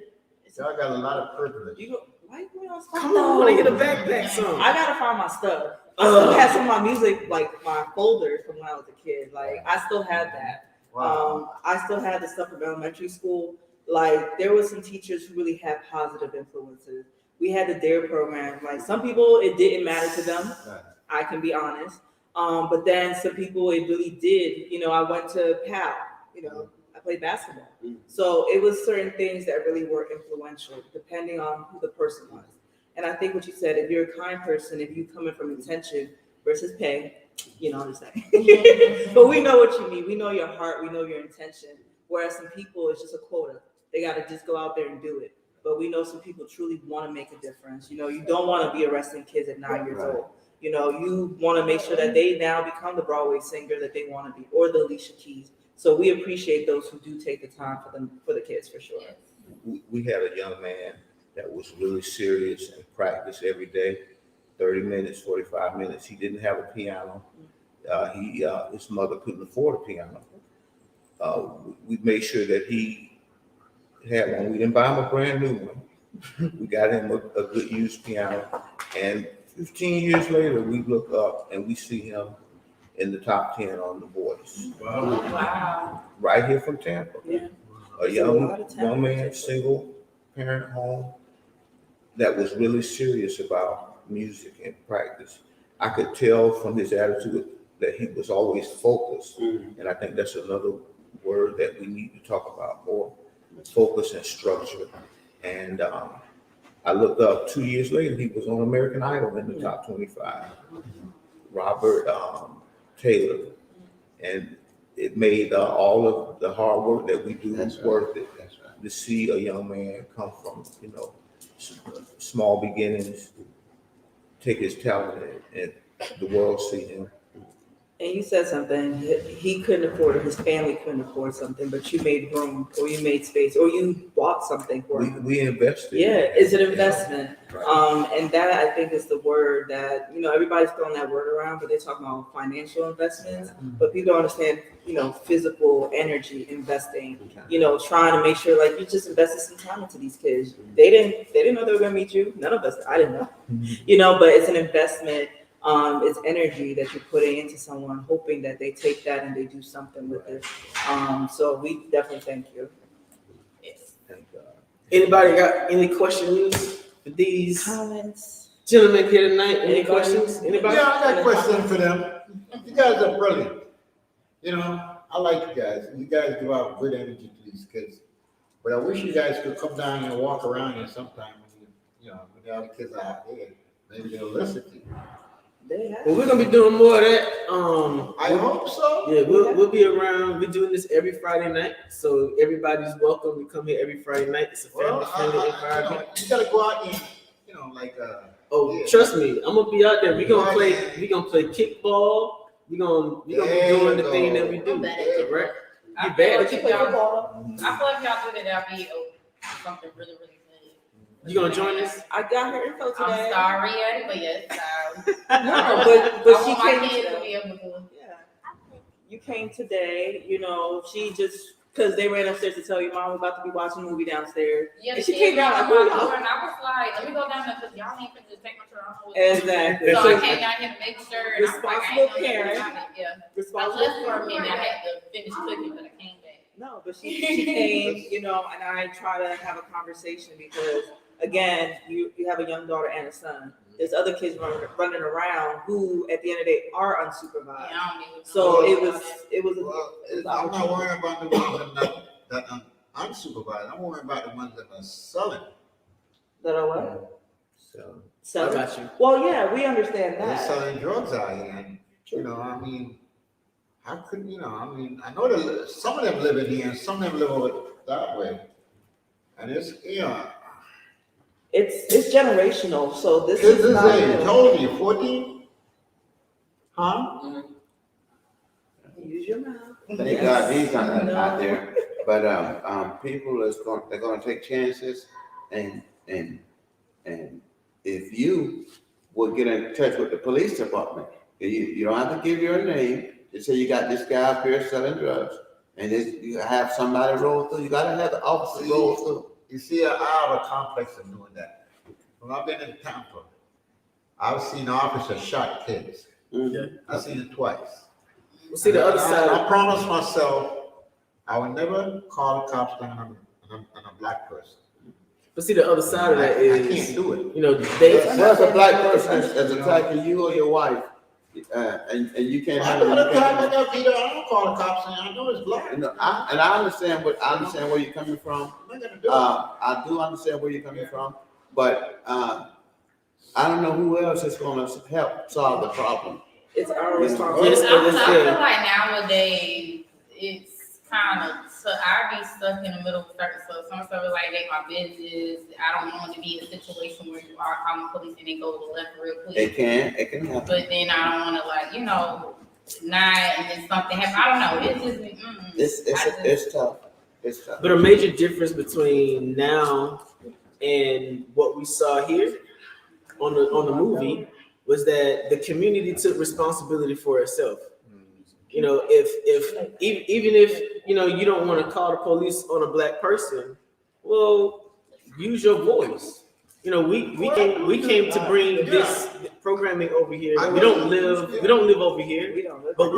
y'all got a lot of privilege. You go, why you going on stuff? Come on, I want to hear the backpack song. I gotta find my stuff. I still have some of my music, like my folders from when I was a kid. Like I still have that. Wow. I still have the stuff from elementary school. Like there were some teachers who really had positive influences. We had the DARE program. Like some people, it didn't matter to them. Right. I can be honest. But then some people, it really did. I went to PAL. I played basketball. So it was certain things that really were influential, depending on who the person was. And I think what you said, if you're a kind person, if you come in from intention versus pay, You know what I'm saying? But we know what you mean. We know your heart. We know your intention. Whereas some people, it's just a quota. They got to just go out there and do it. But we know some people truly want to make a difference. You know, you don't want to be arresting kids at 9 years old. You know, you want to make sure that they now become the Broadway singer that they want to be, or the Alicia Keys. So we appreciate those who do take the time for the kids, for sure. We had a young man that was really serious and practiced every day, 30 minutes, 45 minutes. He didn't have a piano. His mother couldn't afford a piano. We made sure that he had one. We didn't buy him a brand new one. We got him a good used piano. And 15 years later, we look up and we see him in the top 10 on The Voice. Wow. Right here from Tampa. Yeah. A young man, single parent home, that was really serious about music and practice. I could tell from his attitude that he was always focused. And I think that's another word that we need to talk about more, focus and structure. And I looked up 2 years later, he was on American Idol in the top 25. Robert Taylor. And it made all of the hard work that we do worth it. That's right. To see a young man come from, small beginnings, take his talent and the world see him. And you said something, he couldn't afford it, his family couldn't afford something, but you made room, or you made space, or you bought something for him. We invested. Yeah, it's an investment. Right. And that, I think, is the word that, everybody's throwing that word around, but they're talking about financial investments. But people don't understand, physical energy investing, trying to make sure, like, you just invested some time into these kids. They didn't know they were going to meet you. None of us, I didn't know, but it's an investment. It's energy that you're putting into someone, hoping that they take that and they do something with it. So we definitely thank you. Thank God. Anybody got any questions for these Comments? gentlemen here tonight? Any Anybody? questions? Anybody? Yeah, I got a question for them. You guys are brilliant. I like you guys. You guys give out good energy to these kids. But I wish you guys could come down and walk around here sometime when the other kids are out there. Maybe they'll listen to you. Well, we're gonna be doing more of that. I hope so. Yeah, we'll be around. We're doing this every Friday night, so everybody's welcome to come here every Friday night. It's a family-friendly environment. You gotta go out and, Trust me, I'm gonna be out there. We're gonna play kickball. We're gonna be doing the thing that we do. I'm bad at it. Right? I You feel bad like at if kickball? y'all- I feel like if y'all do that, that'll be something really, really good. You gonna join us? I got her info today. I'm sorry, but yes. No, but I she want my came kids to today. be able to. Yeah. You came today, she just, because they ran upstairs to tell you mom was about to be watching a movie downstairs. Yeah, And she she came down like, my "Who door, y'all?" and I was like, let me go down there because y'all ain't finna just take my turn off. Exactly. So I So, came down here to make sure. And I was like, responsible I ain't gonna parent. do it. Yeah. I responsible left for a parent. minute. I had to finish cooking, but I came back. No, but she came, and I try to have a conversation because, again, you have a young daughter and a son. There's other kids running around who, at the end of the day, are unsupervised. Yeah, I don't need So to- it was I'm not worrying about the ones that are unsupervised. I'm worrying about the ones that are selling. that are what? So So, I got you. well, yeah, we understand They're that. selling drugs out here, and how could I know that some of them live in here, and some of them live that way, and it's It's generational. So this kids is this not age. new. How old are you? 14? Huh? Use your mouth. Thank God he's not No. out there. But people they're gonna take chances, and if you would get in touch with the police department, you don't have to give your name. Just say you got this guy up here selling drugs, and you have somebody roll through. You gotta have the officer roll through. You see, I have a complex of doing that. When I've been in Tampa, I've seen officers shot kids. Mhm. I've seen it twice. Well, see the other side. I promised myself I would never call the cops down on a black person. But see the other side of that I is, can't do it. There's a black person that's attacking you or your wife, and you can't I handle know the time I it. got beat up. I don't call the cops, and I know it's black. I understand where you're coming from. I'm not gonna do it. I do understand where you're coming from, but I don't know who else is going to help solve the problem. It's our Yes, responsibility. but I feel like nowadays it's kind of, so I be stuck in the middle of certain stuff. Some stuff is like they my business. I don't want to be in a situation where you are calling police and they go to the left real quick. It can happen. But then I don't want to not, and then something happen. I don't know. It's just It's tough. It's tough. But a major difference between now and what we saw here on the movie was that the community took responsibility for itself. You know, if even if you don't want to call the police on a black person, well, use your voice. You know, we came to bring this programming over here. We don't live over here, but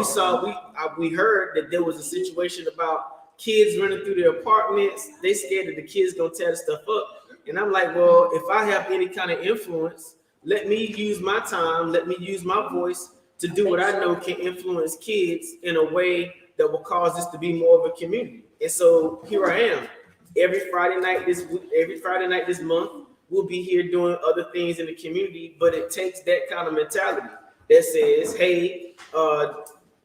we heard that there was a situation about kids running through their apartments. They scared that the kids gonna tear the stuff up, and I'm like, well, if I have any kind of influence, let me use my time, let me use my voice to do what I know can influence kids in a way that will cause this to be more of a community. And so here I am. Every Friday night this month, we'll be here doing other things in the community, but it takes that kind of mentality that says, hey,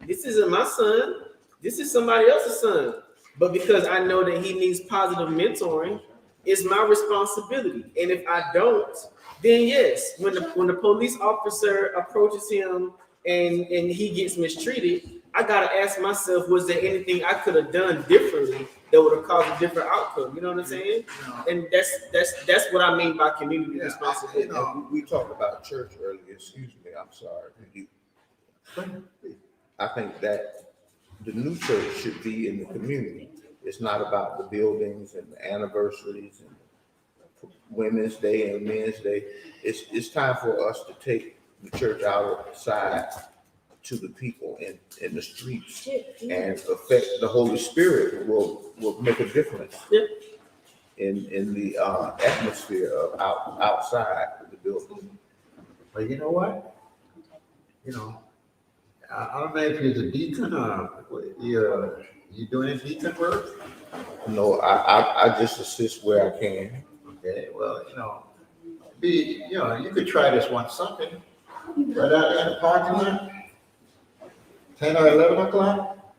this isn't my son, this is somebody else's son. But because I know that he needs positive mentoring, it's my responsibility. And if I don't, then yes, when the police officer approaches him and he gets mistreated, I gotta ask myself, was there anything I could have done differently that would have caused a different outcome? You know what I'm saying? And that's what I mean by community responsibility. We talked about church earlier. Excuse me, I'm sorry. I think that the new church should be in the community. It's not about the buildings and the anniversaries and Women's Day and Men's Day. It's time for us to take the church outside to the people in the streets and affect the Holy Spirit will make a difference in the atmosphere of outside the building. But you know what? I don't know if you're a deacon or you doing deacon work? No, I just assist where I can. Okay, well, you could try this one Sunday, right out in the parking lot, 10 or 11 o'clock.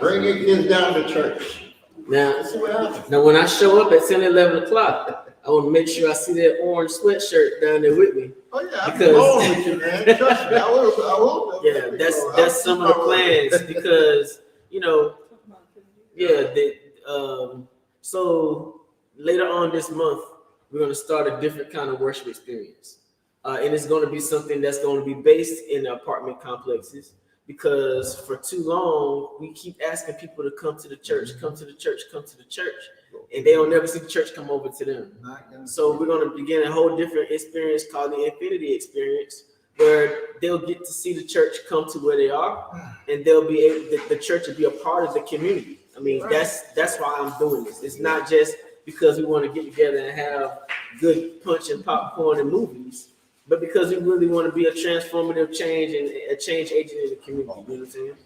Bring your kids down to church. Now, See what happens. when I show up at 10, 11 o'clock, I want to make sure I see that orange sweatshirt down there with me. Oh yeah, I'm Because- going with you, man. Trust me, I will. Yeah, that's some of the plans because so later on this month we're going to start a different kind of worship experience, and it's going to be something that's going to be based in apartment complexes because for too long we keep asking people to come to the church, and they don't never see the church come over to them. So we're going to begin a whole different experience called the Infinity Experience, where they'll get to see the church come to where they are, and they'll be able, the church will be a part of the community. I mean, that's why I'm doing this. It's not just because we want to get together and have good punch and popcorn and movies, but because we really want to be a transformative change and a change agent in the community. You know what I'm saying?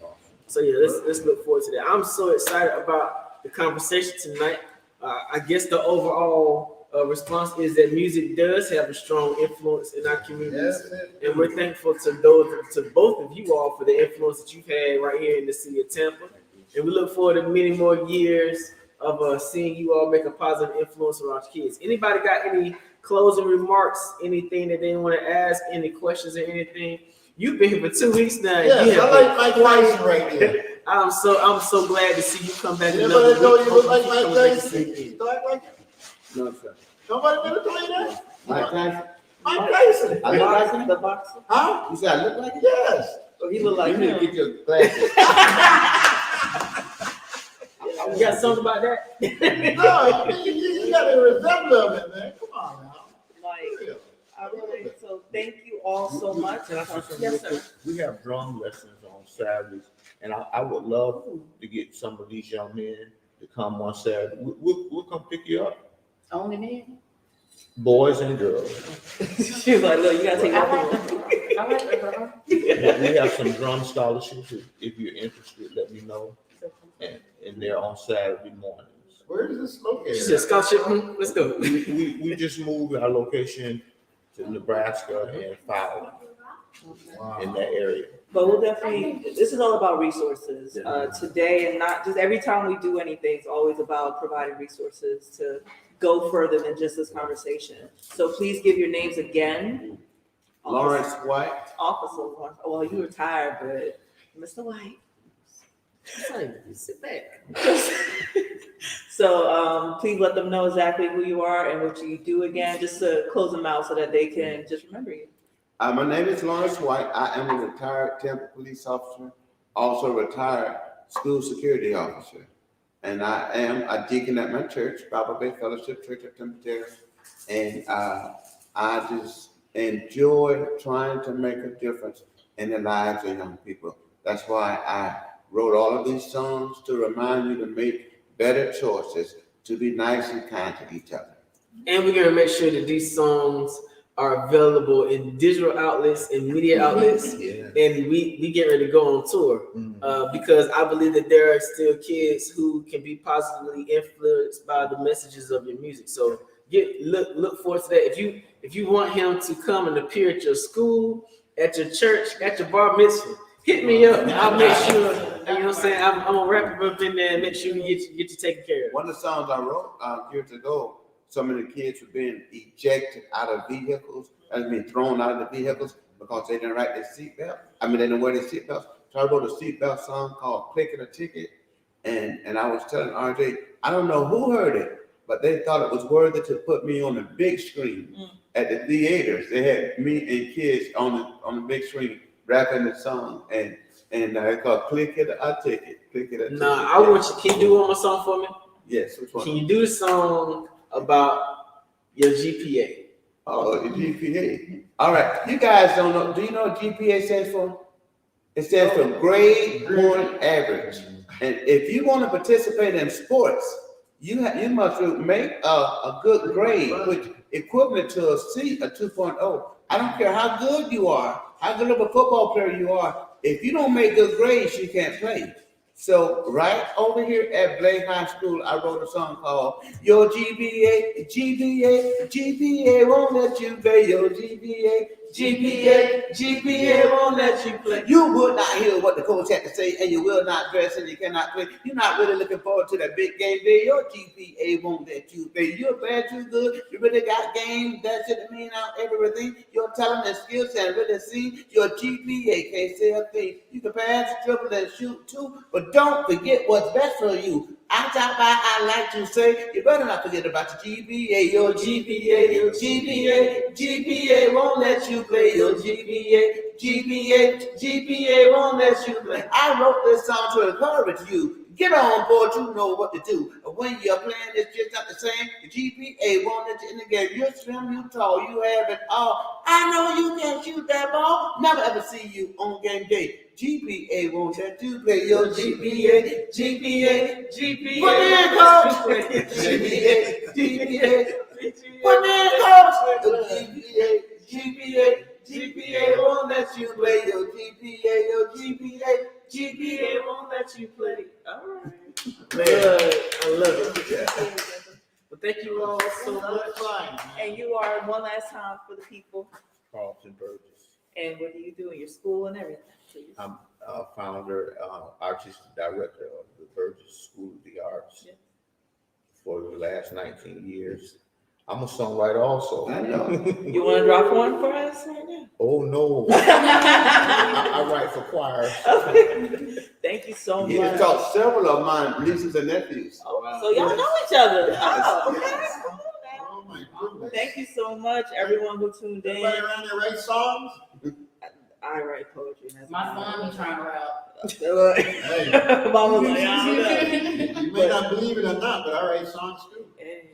So yeah, let's look forward to that. I'm so excited about the conversation tonight. I guess the overall response is that music does have a strong influence in our communities, and we're thankful to both of you all for the influence that you've had right here in the city of Tampa, and we look forward to many more years of seeing you all make a positive influence on our kids. Anybody got any closing remarks? Anything that they want to ask? Any questions or anything? You've been here for 2 weeks now. Yes, I like Mike Tyson right here. I'm so glad to see you come back. Anybody know you look like Mike Tyson? You look like him? No, sir. Nobody gonna tell you that? Mike Tyson? Mike Tyson. I look like him? The boxer. Huh? You said I look like him? Yes. So he look like You need him. to get your glasses. You got something about that? No, you gotta resemble him, man. Come on now. Like, I really, so thank you all so much. Can I say something Yes, real sir. quick? We have drum lessons on Saturdays, and I would love to get some of these young men to come one Saturday. We'll come pick you up, Only men. boys and girls. She was like, look, you gotta take I my like phone. I like the girl. We have some drum scholarships. If you're interested, let me know. And they're on Saturday mornings. Where is this located? She said scholarship. Let's go. We just moved our location to Nebraska and Fowler. in that area. But we'll definitely, this is all about resources today, and not just every time we do anything, it's always about providing resources to go further than just this conversation. So please give your names again. Lawrence White. Officer Lawrence, well, you retired, but Mr. White. Sit back. So please let them know exactly who you are and what you do again, just to close them out so that they can just remember you. My name is Lawrence White. I am a retired Tampa police officer, also a retired school security officer. And I am a deacon at my church, Bible Bay Fellowship Church of Tampa. And I just enjoy trying to make a difference in the lives of young people. That's why I wrote all of these songs, to remind you to make better choices, to be nice and kind to each other. And we're gonna make sure that these songs are available in digital outlets and media outlets. Yeah. And we get ready to go on tour because I believe that there are still kids who can be positively influenced by the messages of your music. So look forward to that. If you want him to come and appear at your school, at your church, at your bar mitzvah, hit me up. I'll make sure. You know what I'm saying? I'm gonna wrap it up in there and make sure we get you taken care of. One of the songs I wrote years ago, some of the kids were being ejected out of vehicles, thrown out of the vehicles because they didn't write their seatbelt. They didn't wear their seatbelts. So I wrote a seatbelt song called "Click It a Ticket," and I was telling RJ, I don't know who heard it, but they thought it was worthy to put me on the big screen at the theaters. They had me and kids on the big screen rapping the song, and it's called "Click It a Ticket." Click It a Ticket. Nah, I want you. Can you do one more song for me? Yes, which one? Can you do the song about your GPA? Oh, the GPA. All right, you guys don't know. Do you know what GPA stands for? It stands for grade point average. And if you want to participate in sports, you must make a good grade, which equivalent to a C, a 2.0. I don't care how good you are, how good of a football player you are. If you don't make good grades, you can't play. So right over here at Blake High School, I wrote a song called "Your GPA won't let you play. Your GPA won't let you play. You would not hear what the coach had to say, and you will not dress, and you cannot play. You're not really looking forward to that big game day. Your GPA won't let you play. You're bad, too good. You really got game. That shouldn't mean out everything. Your talent and skills and really see. Your GPA can't say a thing. You can pass, dribble, and shoot too, but don't forget what's best for you. I like to say, you better not forget about your GPA. Your GPA won't let you play. Your GPA won't let you play. I wrote this song to encourage you. Get on board, you know what to do. When you're playing, it's just not the same. Your GPA won't let you in the game. You're slim, you tall, you have it all. I know you can shoot that ball. Never ever see you on game day. GPA won't let you play. Your GPA. Put me in, coach. GPA. Put me in, coach. GPA won't let you play. Your GPA won't let you play. All right. Man, I love it. Well, thank you all so much. And you are one last time for the people. Carlton Burgess. And what do you do in your school and everything? Please. I'm founder, artistic director of the Burgess School of the Arts for the last 19 years. I'm a songwriter also. I know. You want to drop one for us right now? Oh, no. I write for choirs. Thank you so He much. has taught several of mine nieces and nephews. Oh, so y'all know each other. Oh, okay. Come on now. Oh my goodness. Thank you so much, everyone who tuned in. Everybody around there write songs? I write poetry. That's My son be trying to rap. Hey, Mama's like, I don't know. you may not believe it or not, but I write songs too. Hey.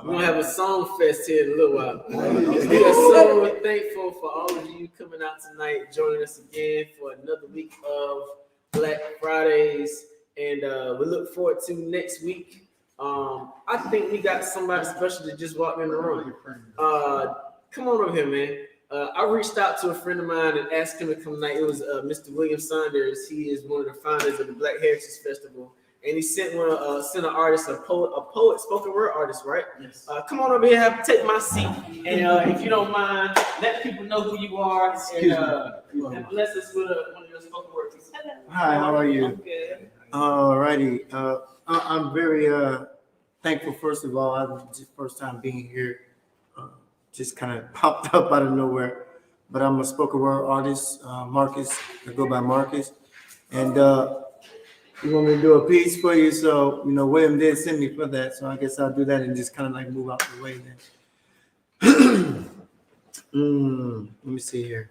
We're gonna have a song fest here in a little while. We are so thankful for all of you coming out tonight, joining us again for another week of Black Fridays, and we look forward to next week. I think we got somebody special that just walked in the room. Come on over here, man. I reached out to a friend of mine and asked him to come tonight. It was Mr. William Saunders. He is one of the founders of the Black Heritage Festival. and he sent an artist, a poet, spoken word artist, right? Yes. Come on over here, take my seat, and if you don't mind, let people know who you are, and bless us with one of your spoken word pieces. Hi, how are you? I'm good. Alrighty. I'm very thankful. First of all, I'm just first time being here. Just kind of popped up out of nowhere. But I'm a spoken word artist, Marcus. I go by Marcus, and you want me to do a piece for you? So William did send me for that. So I guess I'll do that and just kind of like move out the way then. Let me see here.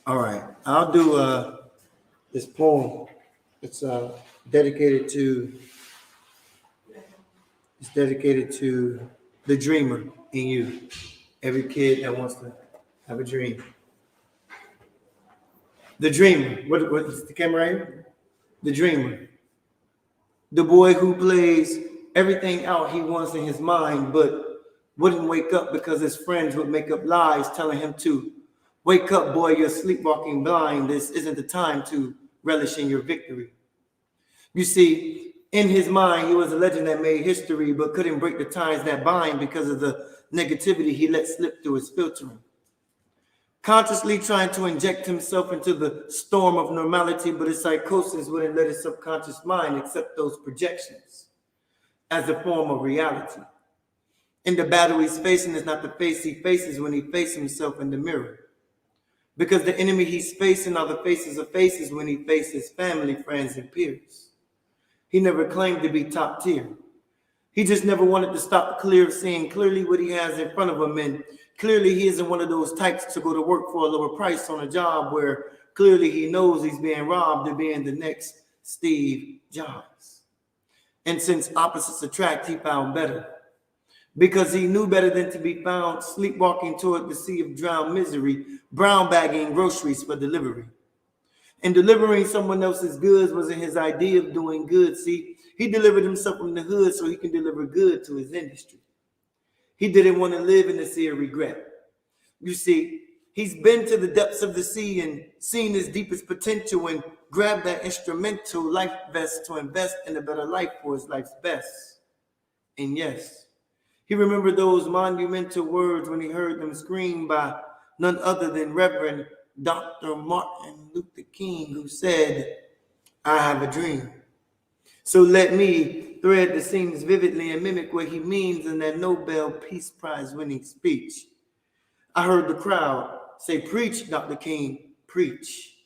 All right, I'll do this poem. It's dedicated to the dreamer in you. Every kid that wants to have a dream. The dreamer. What is the camera right here? The dreamer. The boy who plays everything out he wants in his mind, but wouldn't wake up because his friends would make up lies telling him to. Wake up, boy, you're sleepwalking blind. This isn't the time to relish in your victory. You see, in his mind, he was a legend that made history, but couldn't break the ties that bind because of the negativity he let slip through his filtering. Consciously trying to inject himself into the storm of normality, but his psychosis wouldn't let his subconscious mind accept those projections as a form of reality. And the battle he's facing is not the face he faces when he faces himself in the mirror. Because the enemy he's facing are the faces of faces when he faces family, friends, and peers. He never claimed to be top tier. He just never wanted to stop clear of seeing clearly what he has in front of him. And clearly he isn't one of those types to go to work for a lower price on a job where clearly he knows he's being robbed of being the next Steve Jobs. And since opposites attract, he found better. Because he knew better than to be found sleepwalking toward the sea of drowned misery, brown bagging groceries for delivery. And delivering someone else's goods wasn't his idea of doing good. See, he delivered himself from the hood so he can deliver good to his industry. He didn't want to live in the sea of regret. You see, he's been to the depths of the sea and seen his deepest potential and grabbed that instrumental life vest to invest in a better life for his life's best. And yes, he remembered those monumental words when he heard them screamed by none other than Reverend Dr. Martin Luther King, who said, "I have a dream." So let me thread the seams vividly and mimic what he means in that Nobel Peace Prize winning speech. I heard the crowd say, "Preach, Dr. King, preach."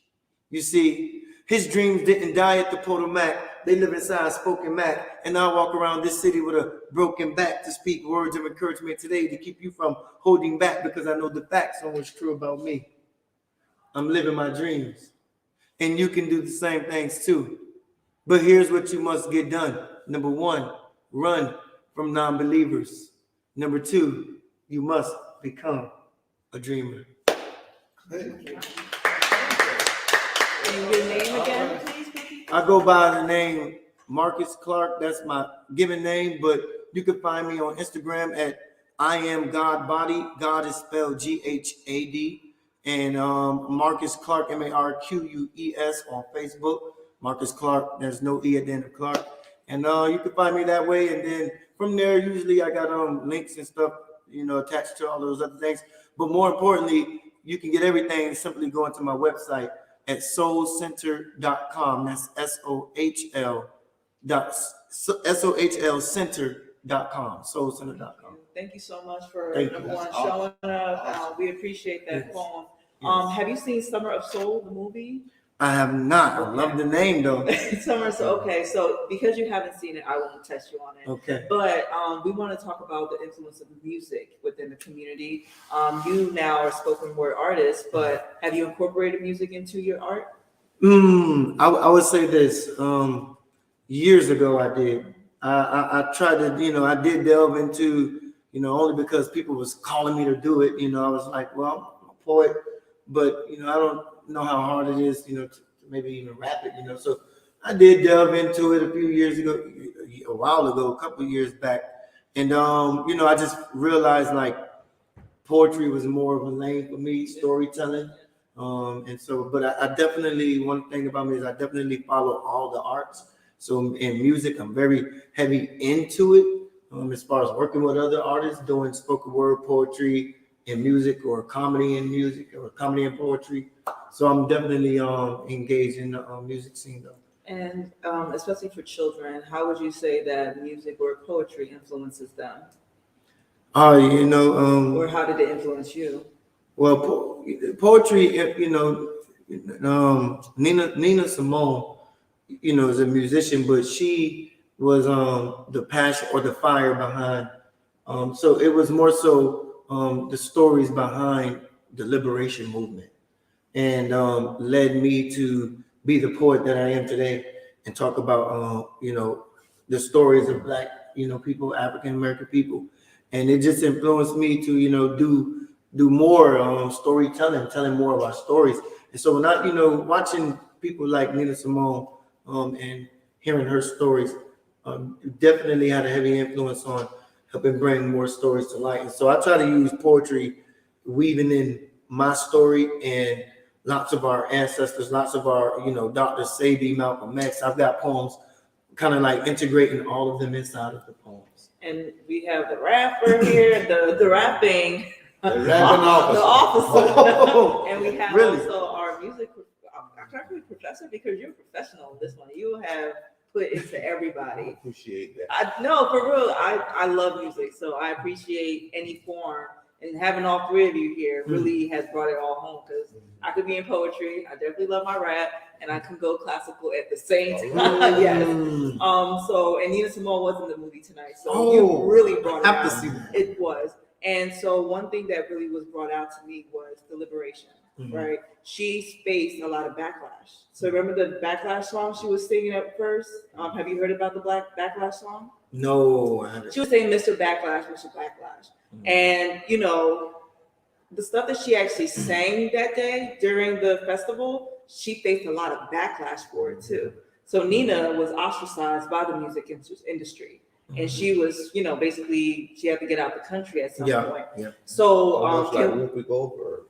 You see, his dreams didn't die at the Potomac. They live inside Spoken Mac, and I walk around this city with a broken back to speak words of encouragement today to keep you from holding back, because I know the facts on what's true about me. I'm living my dreams, and you can do the same things too. But here's what you must get done. Number one, run from non-believers. Number two, you must become a dreamer. And your name again, please? I go by the name Marcus Clark. That's my given name, but you can find me on Instagram at I am God Body. God is spelled Ghad. And Marcus Clark, Marquess on Facebook. Marcus Clark, there's no E at the end of Clark. And you can find me that way. And then from there, usually I got links and stuff, attached to all those other things. But more importantly, you can get everything simply going to my website at soulcenter.com. That's SOHL center.com. Thank you so much for Thank number you. one That's showing up. We appreciate that Yes. poem. Yes. Have you seen Summer of Soul, the movie? I have not. I love the name though. Summer of Soul. Okay, so because you haven't seen it, I won't test you on it. Okay. But we want to talk about the influence of music within the community. You now are a spoken word artist, but have you incorporated music into your art? I would say this. Years ago, I did. I tried to, I did delve into, only because people was calling me to do it. I was like, well, I'm a poet, but I don't know how hard it is, to maybe even rap it. So I did delve into it a few years ago, a while ago, a couple of years back, and I just realized like poetry was more of a lane for me, storytelling. And so, but I definitely, one thing about me is I definitely follow all the arts. So in music, I'm very heavy into it. As far as working with other artists, doing spoken word poetry in music, or comedy in music, or comedy and poetry. So I'm definitely engaged in the music scene though. And especially for children, how would you say that music or poetry influences them? You know, Or how did it influence you? well, poetry, you know, Nina Simone, you know, is a musician, but she was the passion or the fire behind. So it was more so the stories behind the liberation movement, and led me to be the poet that I am today, and talk about you know, the stories of Black, you know, people, African American people, and it just influenced me to, you know, do more storytelling, telling more of our stories. And so when I, you know, watching people like Nina Simone and hearing her stories, definitely had a heavy influence on helping bring more stories to light. And so I try to use poetry, weaving in my story and lots of our ancestors, lots of our, you know, Dr. Sadie, Malcolm X. I've got poems kind of like integrating all of them inside of the poems. And we have the rapper here, the rapping. The rapping The officer. officer. And we have Really? also our music professor, because you're a professional in this one. You have put into everybody. Appreciate that. No, for real. I love music, so I appreciate any form. And having all three of you here really has brought it all home, because I could be in poetry. I definitely love my rap, and I can go classical at the same time. Yes. So, and Nina Simone was in the movie tonight, so you really brought it have to out. see that. It was. And so one thing that really was brought out to me was the liberation, right? She faced a lot of backlash. So remember the backlash song she was singing at first? Have you heard about the backlash song? No, I haven't. She was saying Mr. Backlash, Mr. Backlash. And, you know, the stuff that she actually sang that day during the festival, she faced a lot of backlash for it too. So Nina was ostracized by the music industry. And she was, you know, basically she had to get out the country at some point. Yeah. So Almost like Whoopi Goldberg.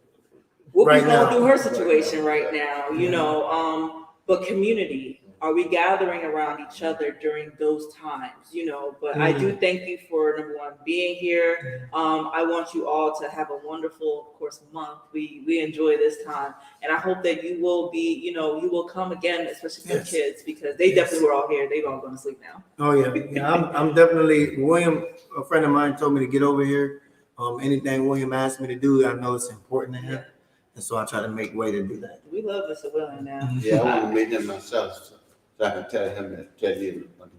Whoopi's Right going now. through her situation right now, you know, but community, are we gathering around each other during those times, you know? But I do thank you for, number one, being here. I want you all to have a wonderful, of course, month. We enjoy this time. And I hope that you will be, you know, you will come again, especially for kids, because they definitely were all here. They've all gone to sleep now. Oh yeah. I'm definitely, William, a friend of mine told me to get over here. Anything William asked me to do, I know it's important to him. And so I try to make way to do that. We love Mr. William now. Yeah, I want to meet him myself, so I can tell him to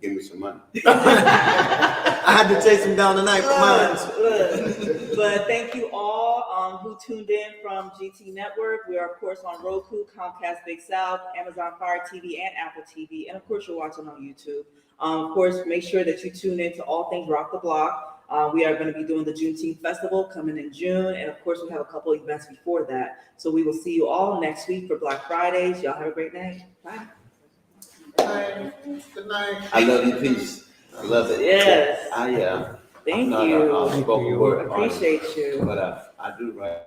give me some money. I had to chase him down tonight for mine. Look. But thank you all who tuned in from GT Network. We are, of course, on Roku, Comcast Big South, Amazon Fire TV, and Apple TV. And, of course, you're watching on YouTube. Of course, make sure that you tune in to all things ROC the Block. We are going to be doing the Juneteenth Festival coming in June. And, of course, we have a couple events before that. So we will see you all next week for Black Fridays. Y'all have a great night. Bye. Good night. I love you, peace. I love it. Yes. I Thank I'm not you. a spoken word artist, Appreciate you. but I do write.